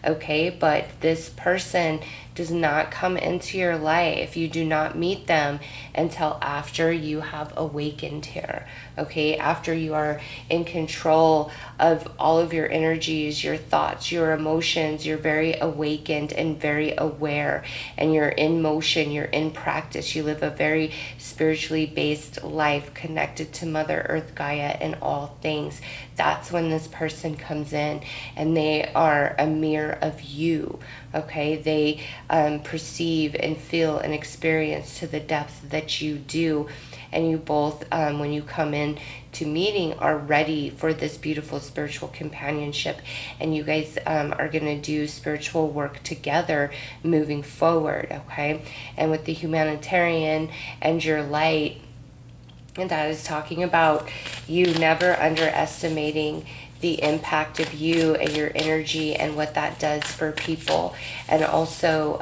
Okay, but this person does not come into your life. You do not meet them until after you have awakened here. Okay, after you are in control of all of your energies, your thoughts, your emotions, you're very awakened and very aware, and you're in motion, you're in practice. You live a very spiritually based life connected to Mother Earth, Gaia, and all things. That's when this person comes in, and they are a mirror of you. Okay, they perceive and feel and experience to the depth that you do, and you both, when you come in to meeting, are ready for this beautiful spiritual companionship, and you guys are going to do spiritual work together moving forward. Okay, and with the humanitarian and your light, and that is talking about you never underestimating the impact of you and your energy and what that does for people. And also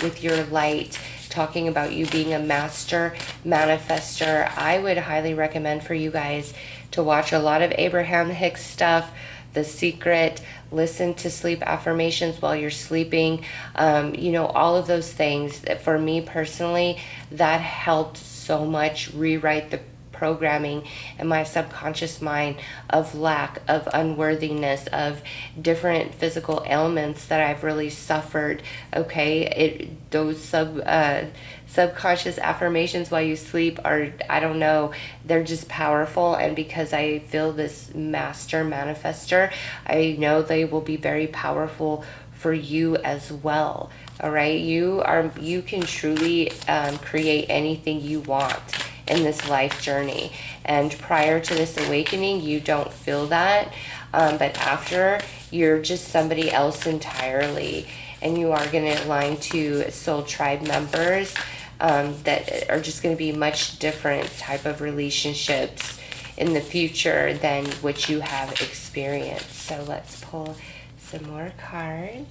with your light, talking about you being a master manifester. I would highly recommend for you guys to watch a lot of Abraham Hicks stuff, The Secret, listen to sleep affirmations while you're sleeping, you know, all of those things. For me personally, that helped so much rewrite the programming in my subconscious mind of lack, of unworthiness, of different physical ailments that I've really suffered. Okay, those subconscious affirmations while you sleep are, I don't know, they're just powerful. And because I feel this master manifester, I know they will be very powerful for you as well. All right, you can truly create anything you want in this life journey. And prior to this awakening, you don't feel that, but after, you're just somebody else entirely, and you are going to align to soul tribe members that are just going to be much different type of relationships in the future than what you have experienced. So let's pull some more cards.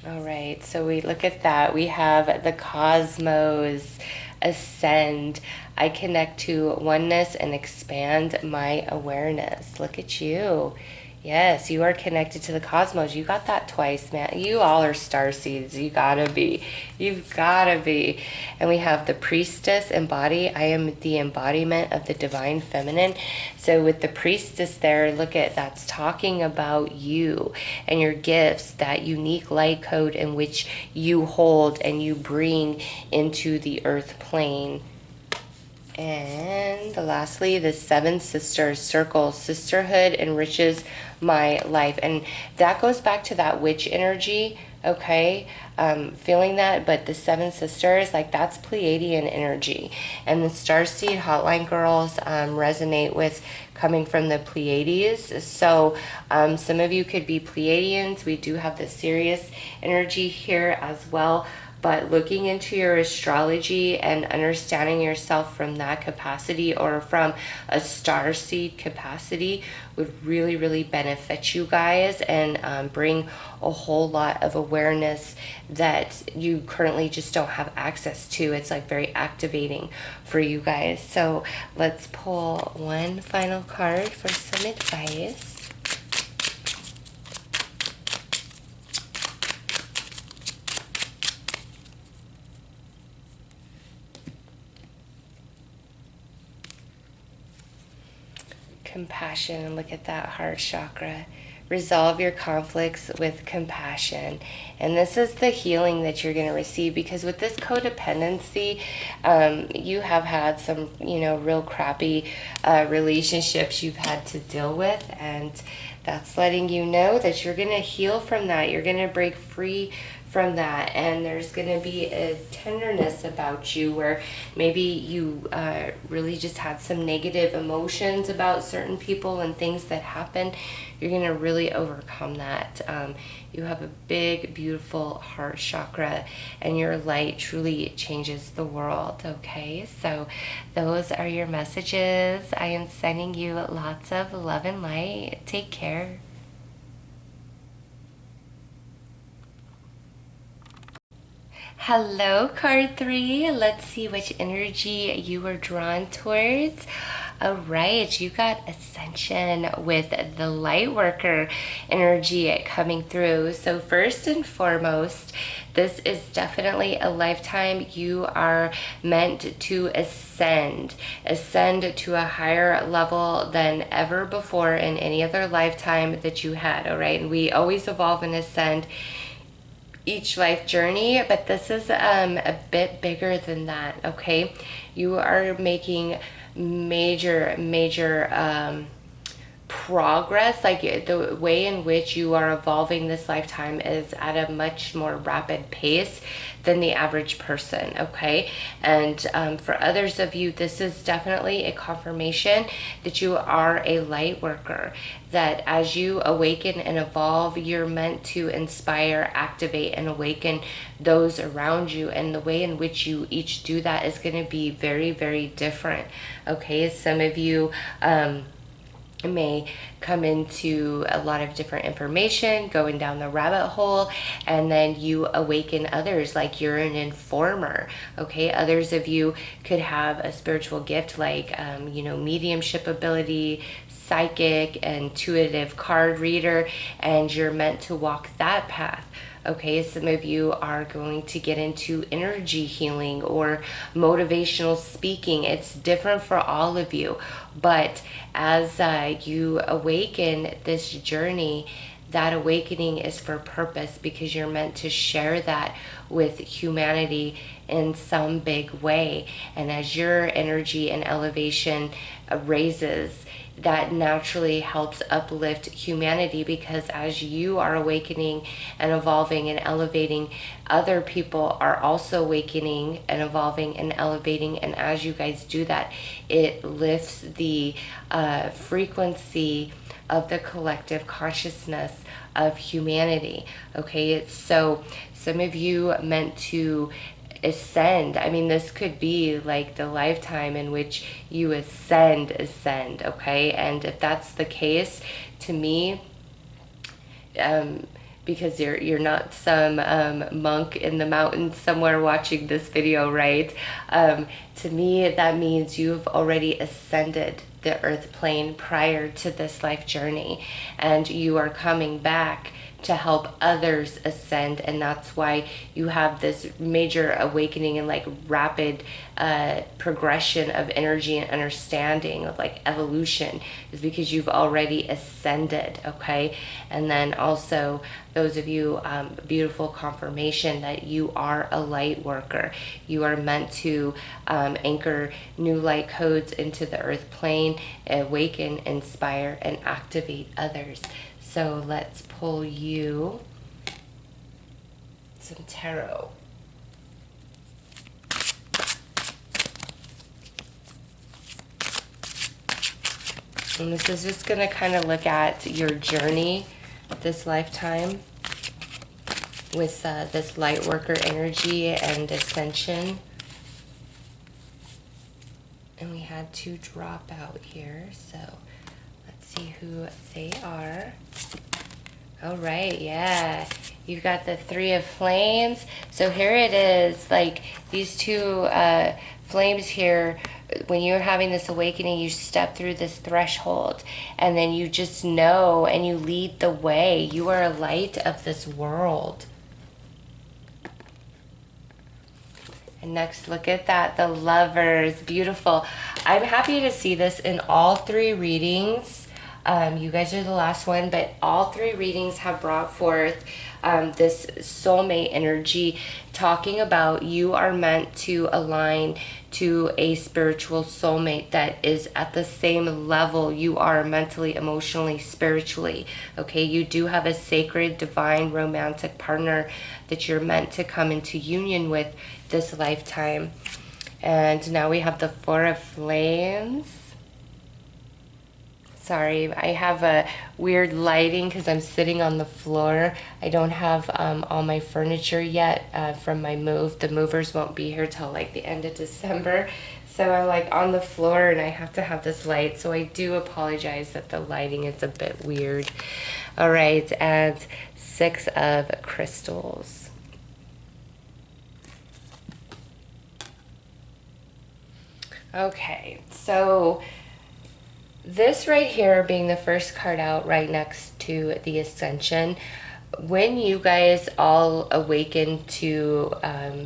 All right, so we look at that. We have the cosmos, ascend. I connect to oneness and expand my awareness. Look at you. Yes, you are connected to the cosmos. You got that twice, man. You all are star seeds. You gotta be. You've gotta be. And we have the priestess embody. I am the embodiment of the divine feminine. So with the priestess there, look at, that's talking about you and your gifts, that unique light code in which you hold and you bring into the earth plane. And lastly, the seven sisters circle. Sisterhood enriches my life. And that goes back to that witch energy, okay? Feeling that, but the seven sisters, like, that's Pleiadian energy. And the Starseed Hotline girls resonate with coming from the Pleiades. So some of you could be Pleiadians. We do have the Sirius energy here as well. But looking into your astrology and understanding yourself from that capacity, or from a star seed capacity, would really, really benefit you guys, and bring a whole lot of awareness that you currently just don't have access to. It's like very activating for you guys. So let's pull one final card for some advice. Compassion. Look at that heart chakra. Resolve your conflicts with compassion. And this is the healing that you're going to receive, because with this codependency, you have had some, you know, real crappy relationships you've had to deal with, and That's letting you know that you're going to heal from that. You're going to break free from that. And there's going to be a tenderness about you where maybe you really just had some negative emotions about certain people and things that happen. You're going to really overcome that. You have a big, beautiful heart chakra, and your light truly changes the world, okay? So those are your messages. I am sending you lots of love and light. Take care. Hello, card 3. Let's see which energy you were drawn towards. All right, you got Ascension with the light worker energy coming through. So first and foremost, this is definitely a lifetime you are meant to ascend to a higher level than ever before in any other lifetime that you had. All right, and we always evolve and ascend each life journey, but this is a bit bigger than that. Okay, you are making major progress. Like the way in which you are evolving this lifetime is at a much more rapid pace than the average person, okay? And for others of you, this is definitely a confirmation that you are a light worker, that as you awaken and evolve, you're meant to inspire, activate, and awaken those around you. And the way in which you each do that is going to be very, very different, okay? Some of you may come into a lot of different information, going down the rabbit hole, and then you awaken others like you're an informer, okay? Others of you could have a spiritual gift like mediumship ability, psychic, intuitive card reader, and you're meant to walk that path. Okay, some of you are going to get into energy healing or motivational speaking. It's different for all of you. But as you awaken this journey, that awakening is for purpose, because you're meant to share that with humanity in some big way. And as your energy and elevation raises, that naturally helps uplift humanity, because as you are awakening and evolving and elevating, other people are also awakening and evolving and elevating. And as you guys do that, it lifts the frequency of the collective consciousness of humanity. Okay, it's so some of you meant to ascend. I mean, this could be like the lifetime in which you ascend, okay? And if that's the case, to me, because you're not some monk in the mountains somewhere watching this video, right? To me, that means you've already ascended the earth plane prior to this life journey, and you are coming back to help others ascend. And that's why you have this major awakening and like rapid progression of energy and understanding of like evolution, is because you've already ascended, okay? And then also those of you, beautiful confirmation that you are a light worker. You are meant to anchor new light codes into the earth plane, awaken, inspire, and activate others. So let's pull you some tarot. And this is just going to kind of look at your journey this lifetime with this light worker energy and ascension. And we had 2 drop out here, so let's see who they are. All right, yeah. You've got the 3 of flames. So here it is, like these 2 flames here. When you're having this awakening, you step through this threshold, and then you just know, and you lead the way. You are a light of this world. And next, look at that, the Lovers, beautiful. I'm happy to see this in all 3 readings. You guys are the last one, but all three readings have brought forth this soulmate energy, talking about you are meant to align to a spiritual soulmate that is at the same level you are mentally, emotionally, spiritually. Okay, you do have a sacred, divine, romantic partner that you're meant to come into union with this lifetime. And now we have the Four of Flames. Sorry, I have a weird lighting because I'm sitting on the floor. I don't have all my furniture yet from my move. The movers won't be here till like the end of December. So I'm like on the floor and I have to have this light. So I do apologize that the lighting is a bit weird. All right, and Six of Crystals. Okay, so this right here being the first card out right next to the Ascension, when you guys all awaken to,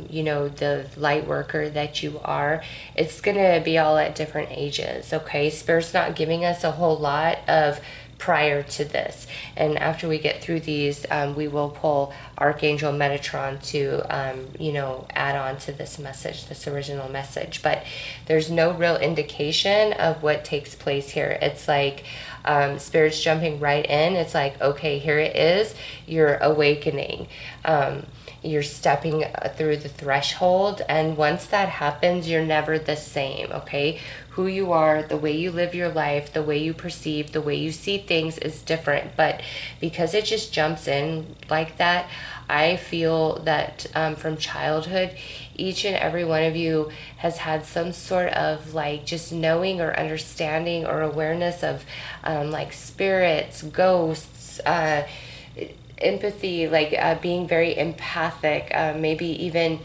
you know, the light worker that you are, it's going to be all at different ages, okay? Spirit's not giving us a whole lot of prior to this. And after we get through these, we will pull Archangel Metatron to, you know, add on to this message, this original message. But there's no real indication of what takes place here. It's like Spirit's jumping right in. It's like, okay, here it is. You're awakening. You're stepping through the threshold, and once that happens, you're never the same, okay? Who you are, the way you live your life, the way you perceive, the way you see things is different, but because it just jumps in like that, I feel that from childhood, each and every one of you has had some sort of like just knowing or understanding or awareness of like spirits, ghosts, empathy, like being very empathic, maybe even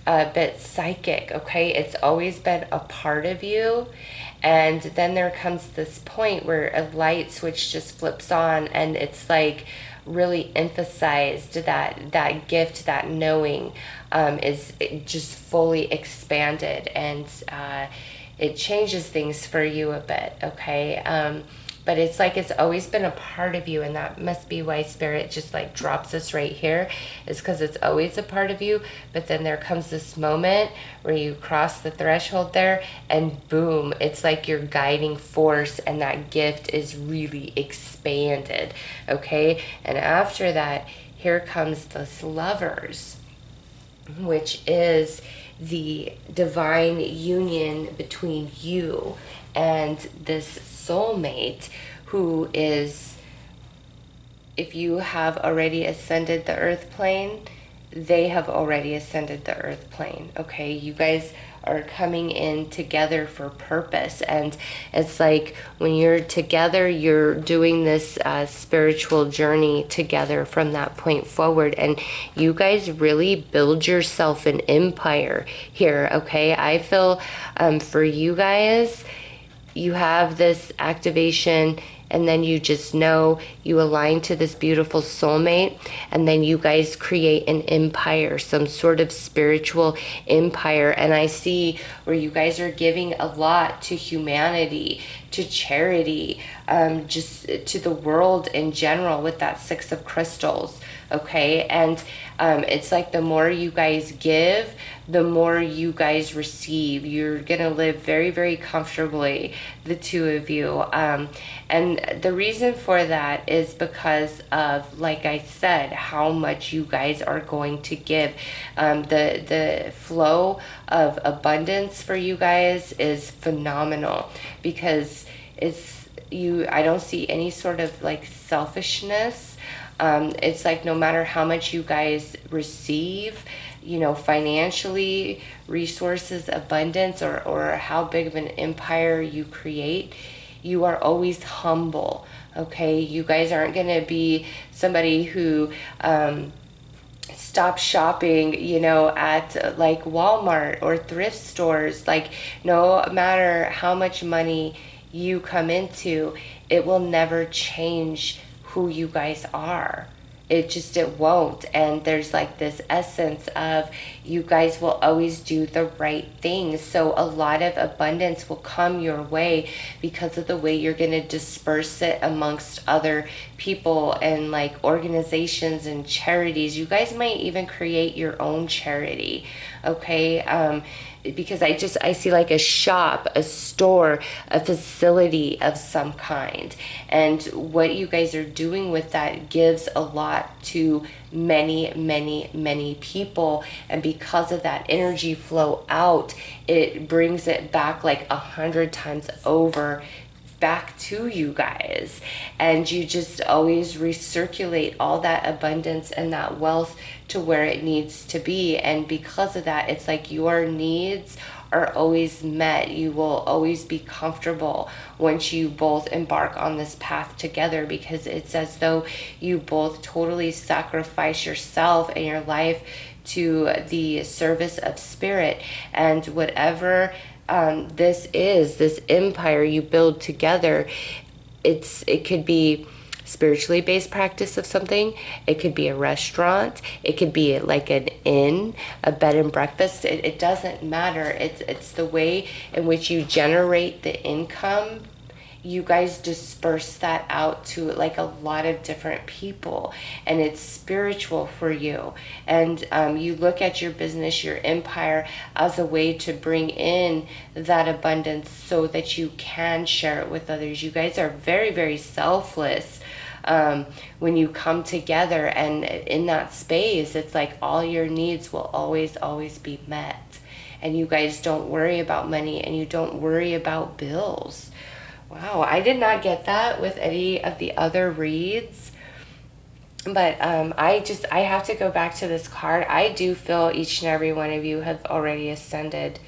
a bit psychic, okay? It's always been a part of you. And then there comes this point where a light switch just flips on and it's like really emphasized, that gift, that knowing is just fully expanded, and it changes things for you a bit, okay? But it's like it's always been a part of you, and that must be why Spirit just like drops us right here, is because it's always a part of you. But then there comes this moment where you cross the threshold there, and boom, it's like your guiding force, and that gift is really expanded, okay? And after that, here comes this Lovers, which is the divine union between you and this soulmate, who is, if you have already ascended the earth plane, they have already ascended the earth plane, okay? You guys are coming in together for purpose, and it's like when you're together, you're doing this spiritual journey together from that point forward, and you guys really build yourself an empire here, okay? I feel for you guys, you have this activation, and then you just know you align to this beautiful soulmate, and then you guys create an empire, some sort of spiritual empire. And I see where you guys are giving a lot to humanity, to charity, just to the world in general with that Six of Crystals, okay? And it's like the more you guys give, the more you guys receive. You're gonna live very, very comfortably, the two of you. And the reason for that is because of, like I said, how much you guys are going to give. The flow of abundance for you guys is phenomenal, because I don't see any sort of like selfishness. It's like no matter how much you guys receive, you know, financially, resources, abundance, or how big of an empire you create, you are always humble, okay? You guys aren't going to be somebody who stop shopping, you know, at like Walmart or thrift stores. Like, no matter how much money you come into, it will never change who you guys are. it won't. And there's like this essence of you guys will always do the right things, so a lot of abundance will come your way because of the way you're going to disperse it amongst other people and like organizations and charities. You guys might even create your own charity, okay? Because I see like a shop, a store, a facility of some kind. And what you guys are doing with that gives a lot to many, many, many people. And because of that energy flow out, it brings it back like 100 times over back to you guys. And you just always recirculate all that abundance and that wealth to where it needs to be. And because of that, it's like your needs are always met. You will always be comfortable once you both embark on this path together, because it's as though you both totally sacrifice yourself and your life to the service of spirit. And whatever this empire you build together, it could be spiritually based practice of something. It could be a restaurant. It could be like an inn, a bed and breakfast. It doesn't matter. It's the way in which you generate the income. You guys disperse that out to like a lot of different people, and it's spiritual for you. And you look at your business, your empire, as a way to bring in that abundance so that you can share it with others. You guys are very, very selfless when you come together, and in that space, it's like all your needs will always be met. And you guys don't worry about money, and you don't worry about bills. Wow, I did not get that with any of the other reads. But I have to go back to this card. I do feel each and every one of you have already ascended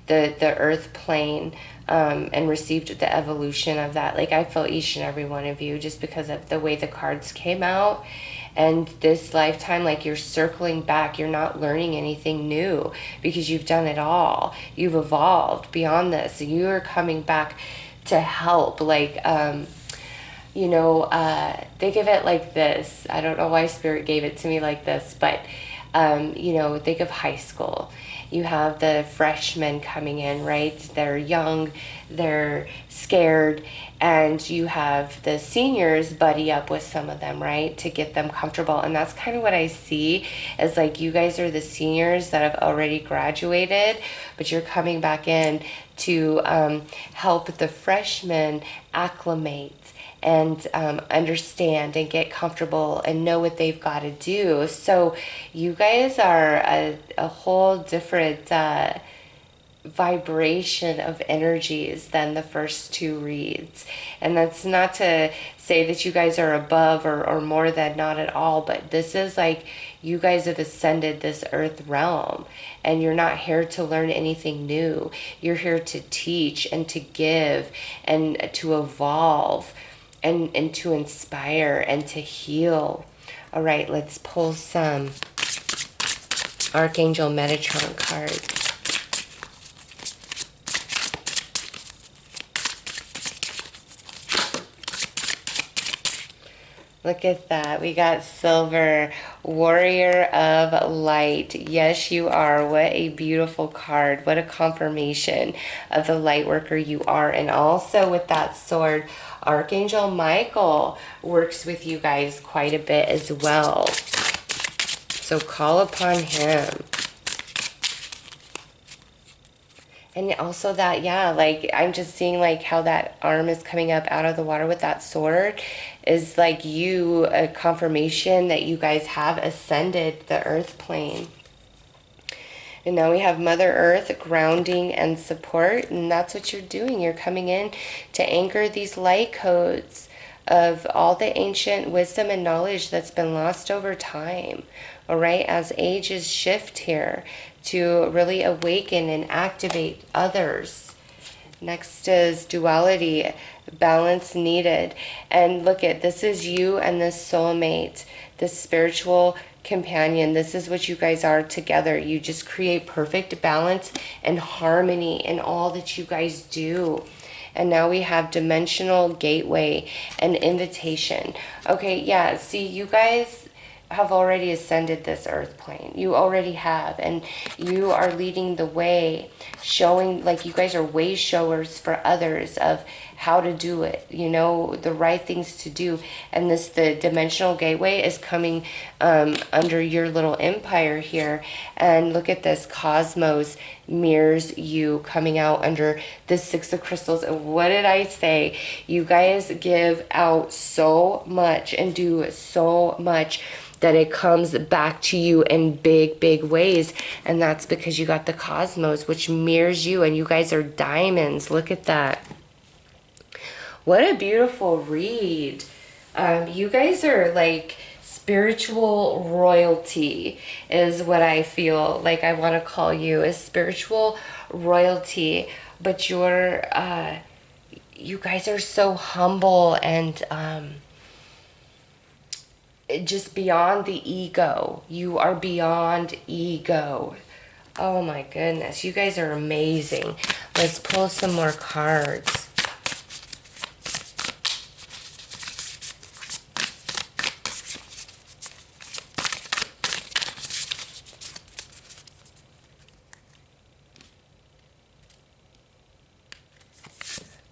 the earth plane and received the evolution of that. Like, I feel each and every one of you, just because of the way the cards came out. And this lifetime, like, you're circling back. You're not learning anything new because you've done it all. You've evolved beyond this. You're coming back to help. Like, think of it like this. I don't know why Spirit gave it to me like this, but think of high school. You have the freshmen coming in, right? They're young, they're scared, and you have the seniors buddy up with some of them, right, to get them comfortable. And that's kind of what I see, is like you guys are the seniors that have already graduated, but you're coming back in to help the freshmen acclimate and understand and get comfortable and know what they've got to do. So you guys are a whole different vibration of energies than the first two reads. And that's not to say that you guys are above or more than, not at all, but this is like you guys have ascended this earth realm, and you're not here to learn anything new. You're here to teach and to give and to evolve and to inspire and to heal. All right, let's pull some Archangel Metatron cards. Look at that. We got Silver, Warrior of Light. Yes, you are. What a beautiful card. What a confirmation of the light worker you are. And also with that sword, Archangel Michael works with you guys quite a bit as well. So call upon him. And also that, yeah, like I'm just seeing like how that arm is coming up out of the water with that sword is like you, a confirmation that you guys have ascended the earth plane. And now we have Mother Earth, grounding and support, and that's what you're doing. You're coming in to anchor these light codes of all the ancient wisdom and knowledge that's been lost over time, all right, as ages shift here, to really awaken and activate others. Next is duality, balance needed. And look at, this is you and this soulmate, this spiritual companion. This is what you guys are together. You just create perfect balance and harmony in all that you guys do. And now we have dimensional gateway and invitation. Okay, yeah, see, you guys, have already ascended this earth plane. You already have, and you are leading the way, showing, like, you guys are way showers for others of how to do it, you know, the right things to do. And the dimensional gateway is coming under your little empire here. And look at this, cosmos mirrors you coming out under the Six of Crystals. And what did I say? You guys give out so much and do so much that it comes back to you in big, big ways. And that's because you got the cosmos, which mirrors you, and you guys are diamonds. Look at that. What a beautiful read. You guys are like spiritual royalty is what I feel like I want to call you, is spiritual royalty. But you guys are so humble and just beyond the ego. You are beyond ego. Oh my goodness, you guys are amazing. Let's pull some more cards.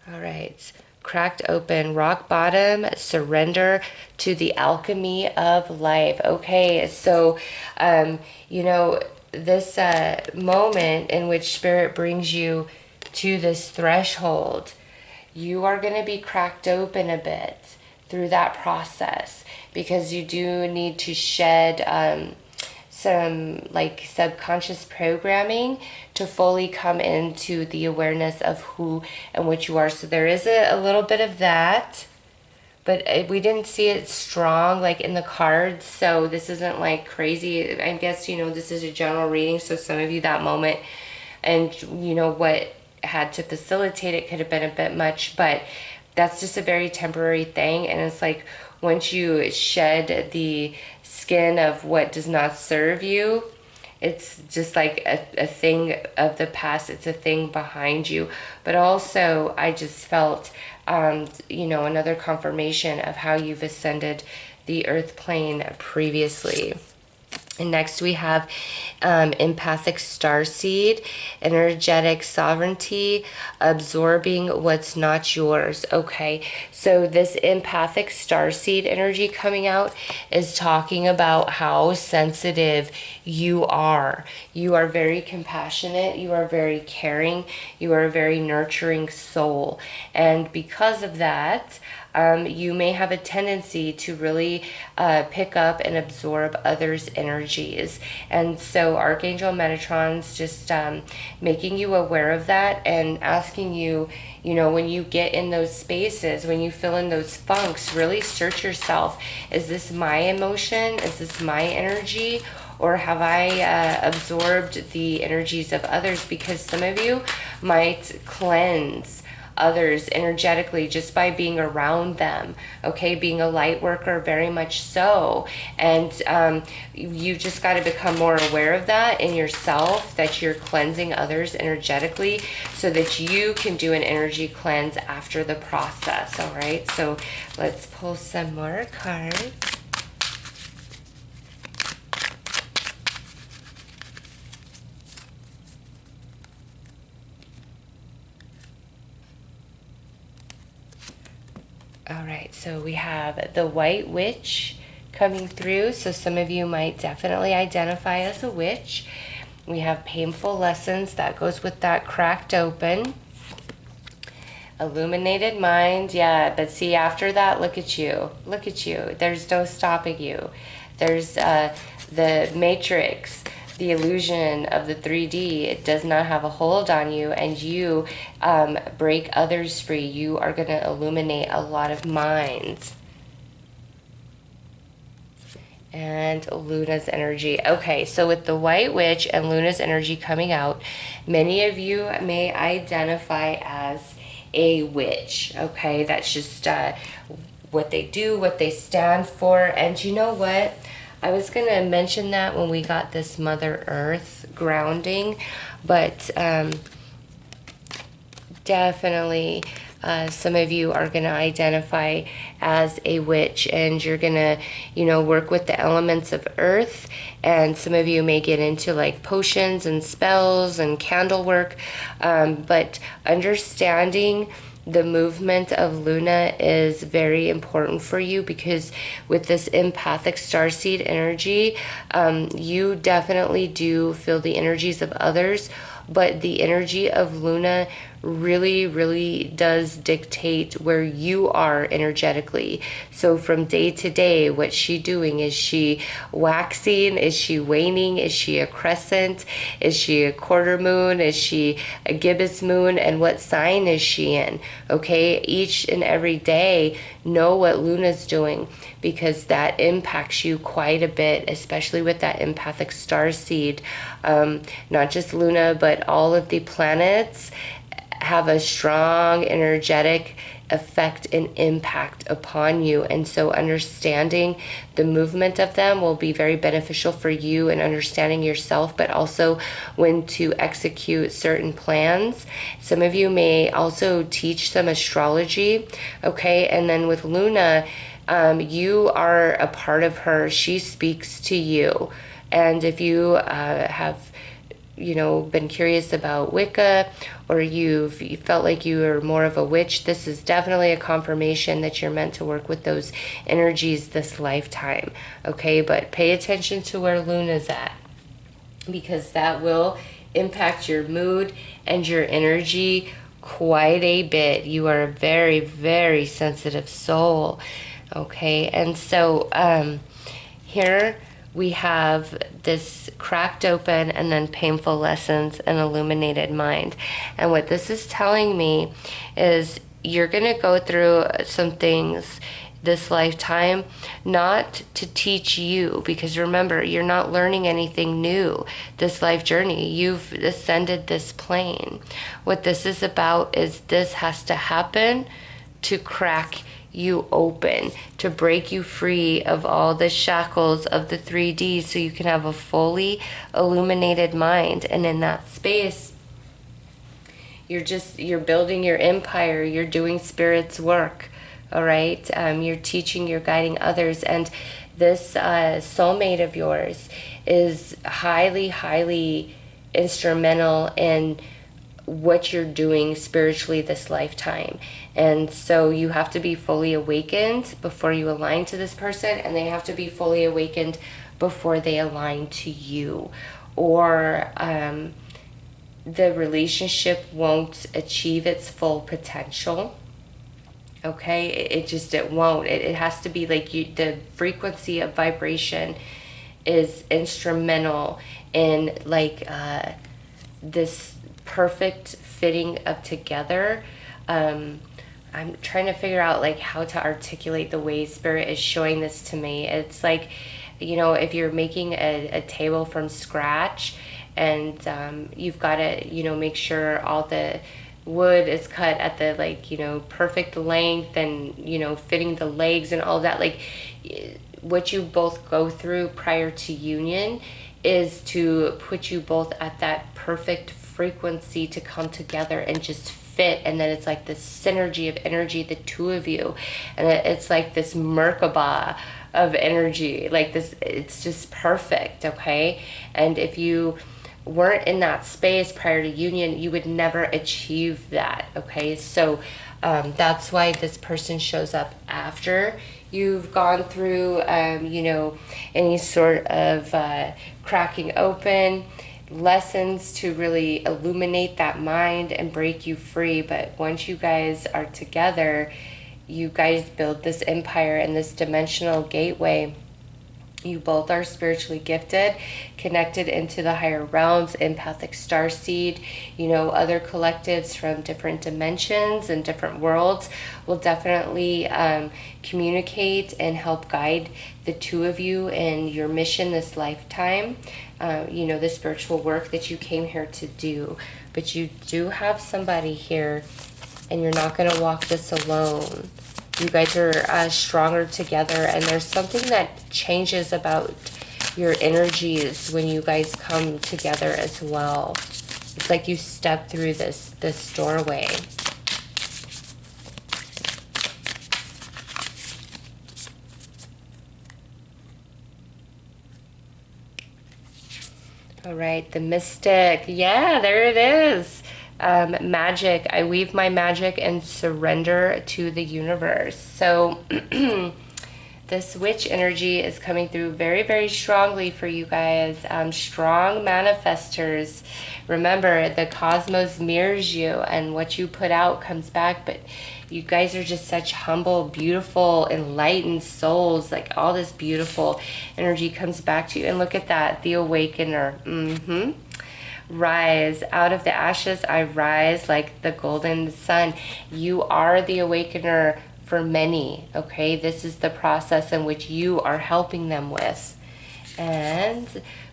All right, cracked open, rock bottom, surrender to the alchemy of life. Okay, so, you know, this moment in which Spirit brings you to this threshold, you are going to be cracked open a bit through that process, because you do need to shed some like subconscious programming to fully come into the awareness of who and what you are. So there is a little bit of that, but we didn't see it strong like in the cards. So this isn't like crazy. I guess, you know, this is a general reading. So some of you, that moment and, you know, what had to facilitate it could have been a bit much, but that's just a very temporary thing. And it's like, once you shed the skin of what does not serve you, it's just like a thing of the past. It's a thing behind you. But also, I just felt, you know, another confirmation of how you've ascended the earth plane previously. And next we have empathic starseed, energetic sovereignty, absorbing what's not yours. Okay, so this empathic starseed energy coming out is talking about how sensitive you are. You are very compassionate. You are very caring. You are a very nurturing soul. And because of that, you may have a tendency to really pick up and absorb others' energies. And so Archangel Metatron's just making you aware of that and asking you, you know, when you get in those spaces, when you feel in those funks, really search yourself. Is this my emotion? Is this my energy? Or have I absorbed the energies of others? Because some of you might cleanse others energetically just by being around them, okay? Being a light worker, very much so. And you just got to become more aware of that in yourself, that you're cleansing others energetically so that you can do an energy cleanse after the process. All right, so let's pull some more cards. All right, so we have the White Witch coming through. So some of you might definitely identify as a witch. We have painful lessons. That goes with that cracked open. Illuminated mind. Yeah, but see, after that, look at you. Look at you. There's no stopping you. There's the matrix. The illusion of the 3D, it does not have a hold on you, and you break others free. You are going to illuminate a lot of minds. And Luna's energy. Okay, so with the White Witch and Luna's energy coming out, many of you may identify as a witch. Okay, that's just what they do, what they stand for. And you know what? I was going to mention that when we got this Mother Earth grounding, but definitely Some of you are going to identify as a witch, and you're going to, work with the elements of earth. And some of you may get into like potions and spells and candle work. But understanding the movement of Luna is very important for you, because with this empathic starseed energy, you definitely do feel the energies of others, but the energy of Luna really does dictate where you are energetically. So from day to day, what's she doing? Is she waxing? Is she waning? Is she a crescent? Is she a quarter moon? Is she a gibbous moon? And what sign is she in? Okay, each and every day, know what Luna's doing, because that impacts you quite a bit, especially with that empathic star seed. Not just Luna, but all of the planets have a strong energetic effect and impact upon you. And so understanding the movement of them will be very beneficial for you in understanding yourself, but also when to execute certain plans. Some of you may also teach some astrology, okay? And then with Luna, you are a part of her. She speaks to you. And if you have been curious about Wicca, or you felt like you are more of a witch, this is definitely a confirmation that you're meant to work with those energies this lifetime, okay? But pay attention to where Luna's at, because that will impact your mood and your energy quite a bit. You are a very sensitive soul, okay? And so here we have this cracked open and then painful lessons and illuminated mind. And what this is telling me is you're going to go through some things this lifetime, not to teach you, because remember, you're not learning anything new this life journey. You've ascended this plane. What this is about is this has to happen to crack you open, to break you free of all the shackles of the 3D, so you can have a fully illuminated mind. And in that space, you're building your empire, you're doing spirit's work, all right? You're teaching, you're guiding others. And this soulmate of yours is highly instrumental in what you're doing spiritually this lifetime. And so you have to be fully awakened before you align to this person, and they have to be fully awakened before they align to you, or the relationship won't achieve its full potential. Okay, it won't. It has to be like the frequency of vibration is instrumental in like this perfect fitting of together. I'm trying to figure out like how to articulate the way spirit is showing this to me. It's like, if you're making a table from scratch, and you've got to, make sure all the wood is cut at the perfect length, and fitting the legs and all that. Like, what you both go through prior to union is to put you both at that perfect frequency to come together and just fit. And then it's like this synergy of energy, the two of you, and it's like this Merkaba of energy, like this. It's just perfect, okay? And if you weren't in that space prior to union, you would never achieve that, okay? So that's why this person shows up after you've gone through any sort of cracking open lessons to really illuminate that mind and break you free. But once you guys are together, you guys build this empire and this dimensional gateway. You both are spiritually gifted, connected into the higher realms, empathic starseed. Other collectives from different dimensions and different worlds will definitely communicate and help guide the two of you in your mission this lifetime. The spiritual work that you came here to do. But you do have somebody here, and you're not going to walk this alone. You guys are stronger together, and there's something that changes about your energies when you guys come together as well. It's like you step through this doorway. All right, the mystic. Yeah, there it is. Magic. I weave my magic and surrender to the universe. So this witch energy is coming through very, very strongly for you guys. Strong manifestors. Remember, the cosmos mirrors you, and what you put out comes back. But you guys are just such humble, beautiful, enlightened souls. Like all this beautiful energy comes back to you. And look at that, the awakener. Rise. Out of the ashes I rise like the golden sun. You are the awakener for many, okay? This is the process in which you are helping them with. And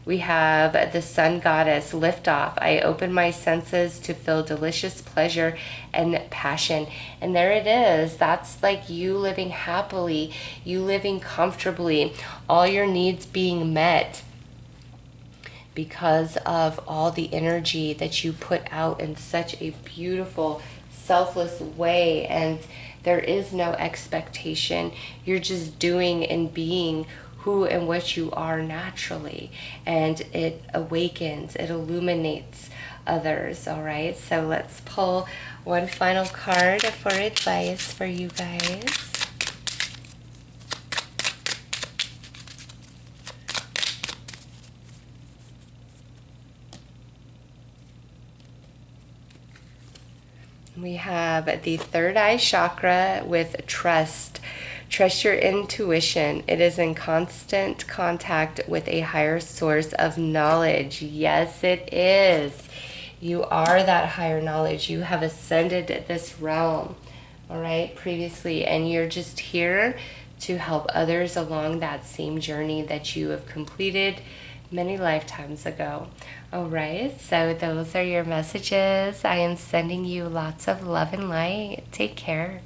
we have the sun goddess, lift off. I open my senses to feel delicious pleasure and passion. And there it is. That's like you living happily, you living comfortably, all your needs being met because of all the energy that you put out in such a beautiful, selfless way. And there is no expectation. You're just doing and being who and what you are naturally. And it awakens, it illuminates others, all right? So let's pull one final card for advice for you guys. We have the third eye chakra with trust. Trust your intuition. It is in constant contact with a higher source of knowledge. Yes, it is. You are that higher knowledge. You have ascended this realm, all right, previously, and you're just here to help others along that same journey that you have completed many lifetimes ago. All right, so those are your messages. I am sending you lots of love and light. Take care.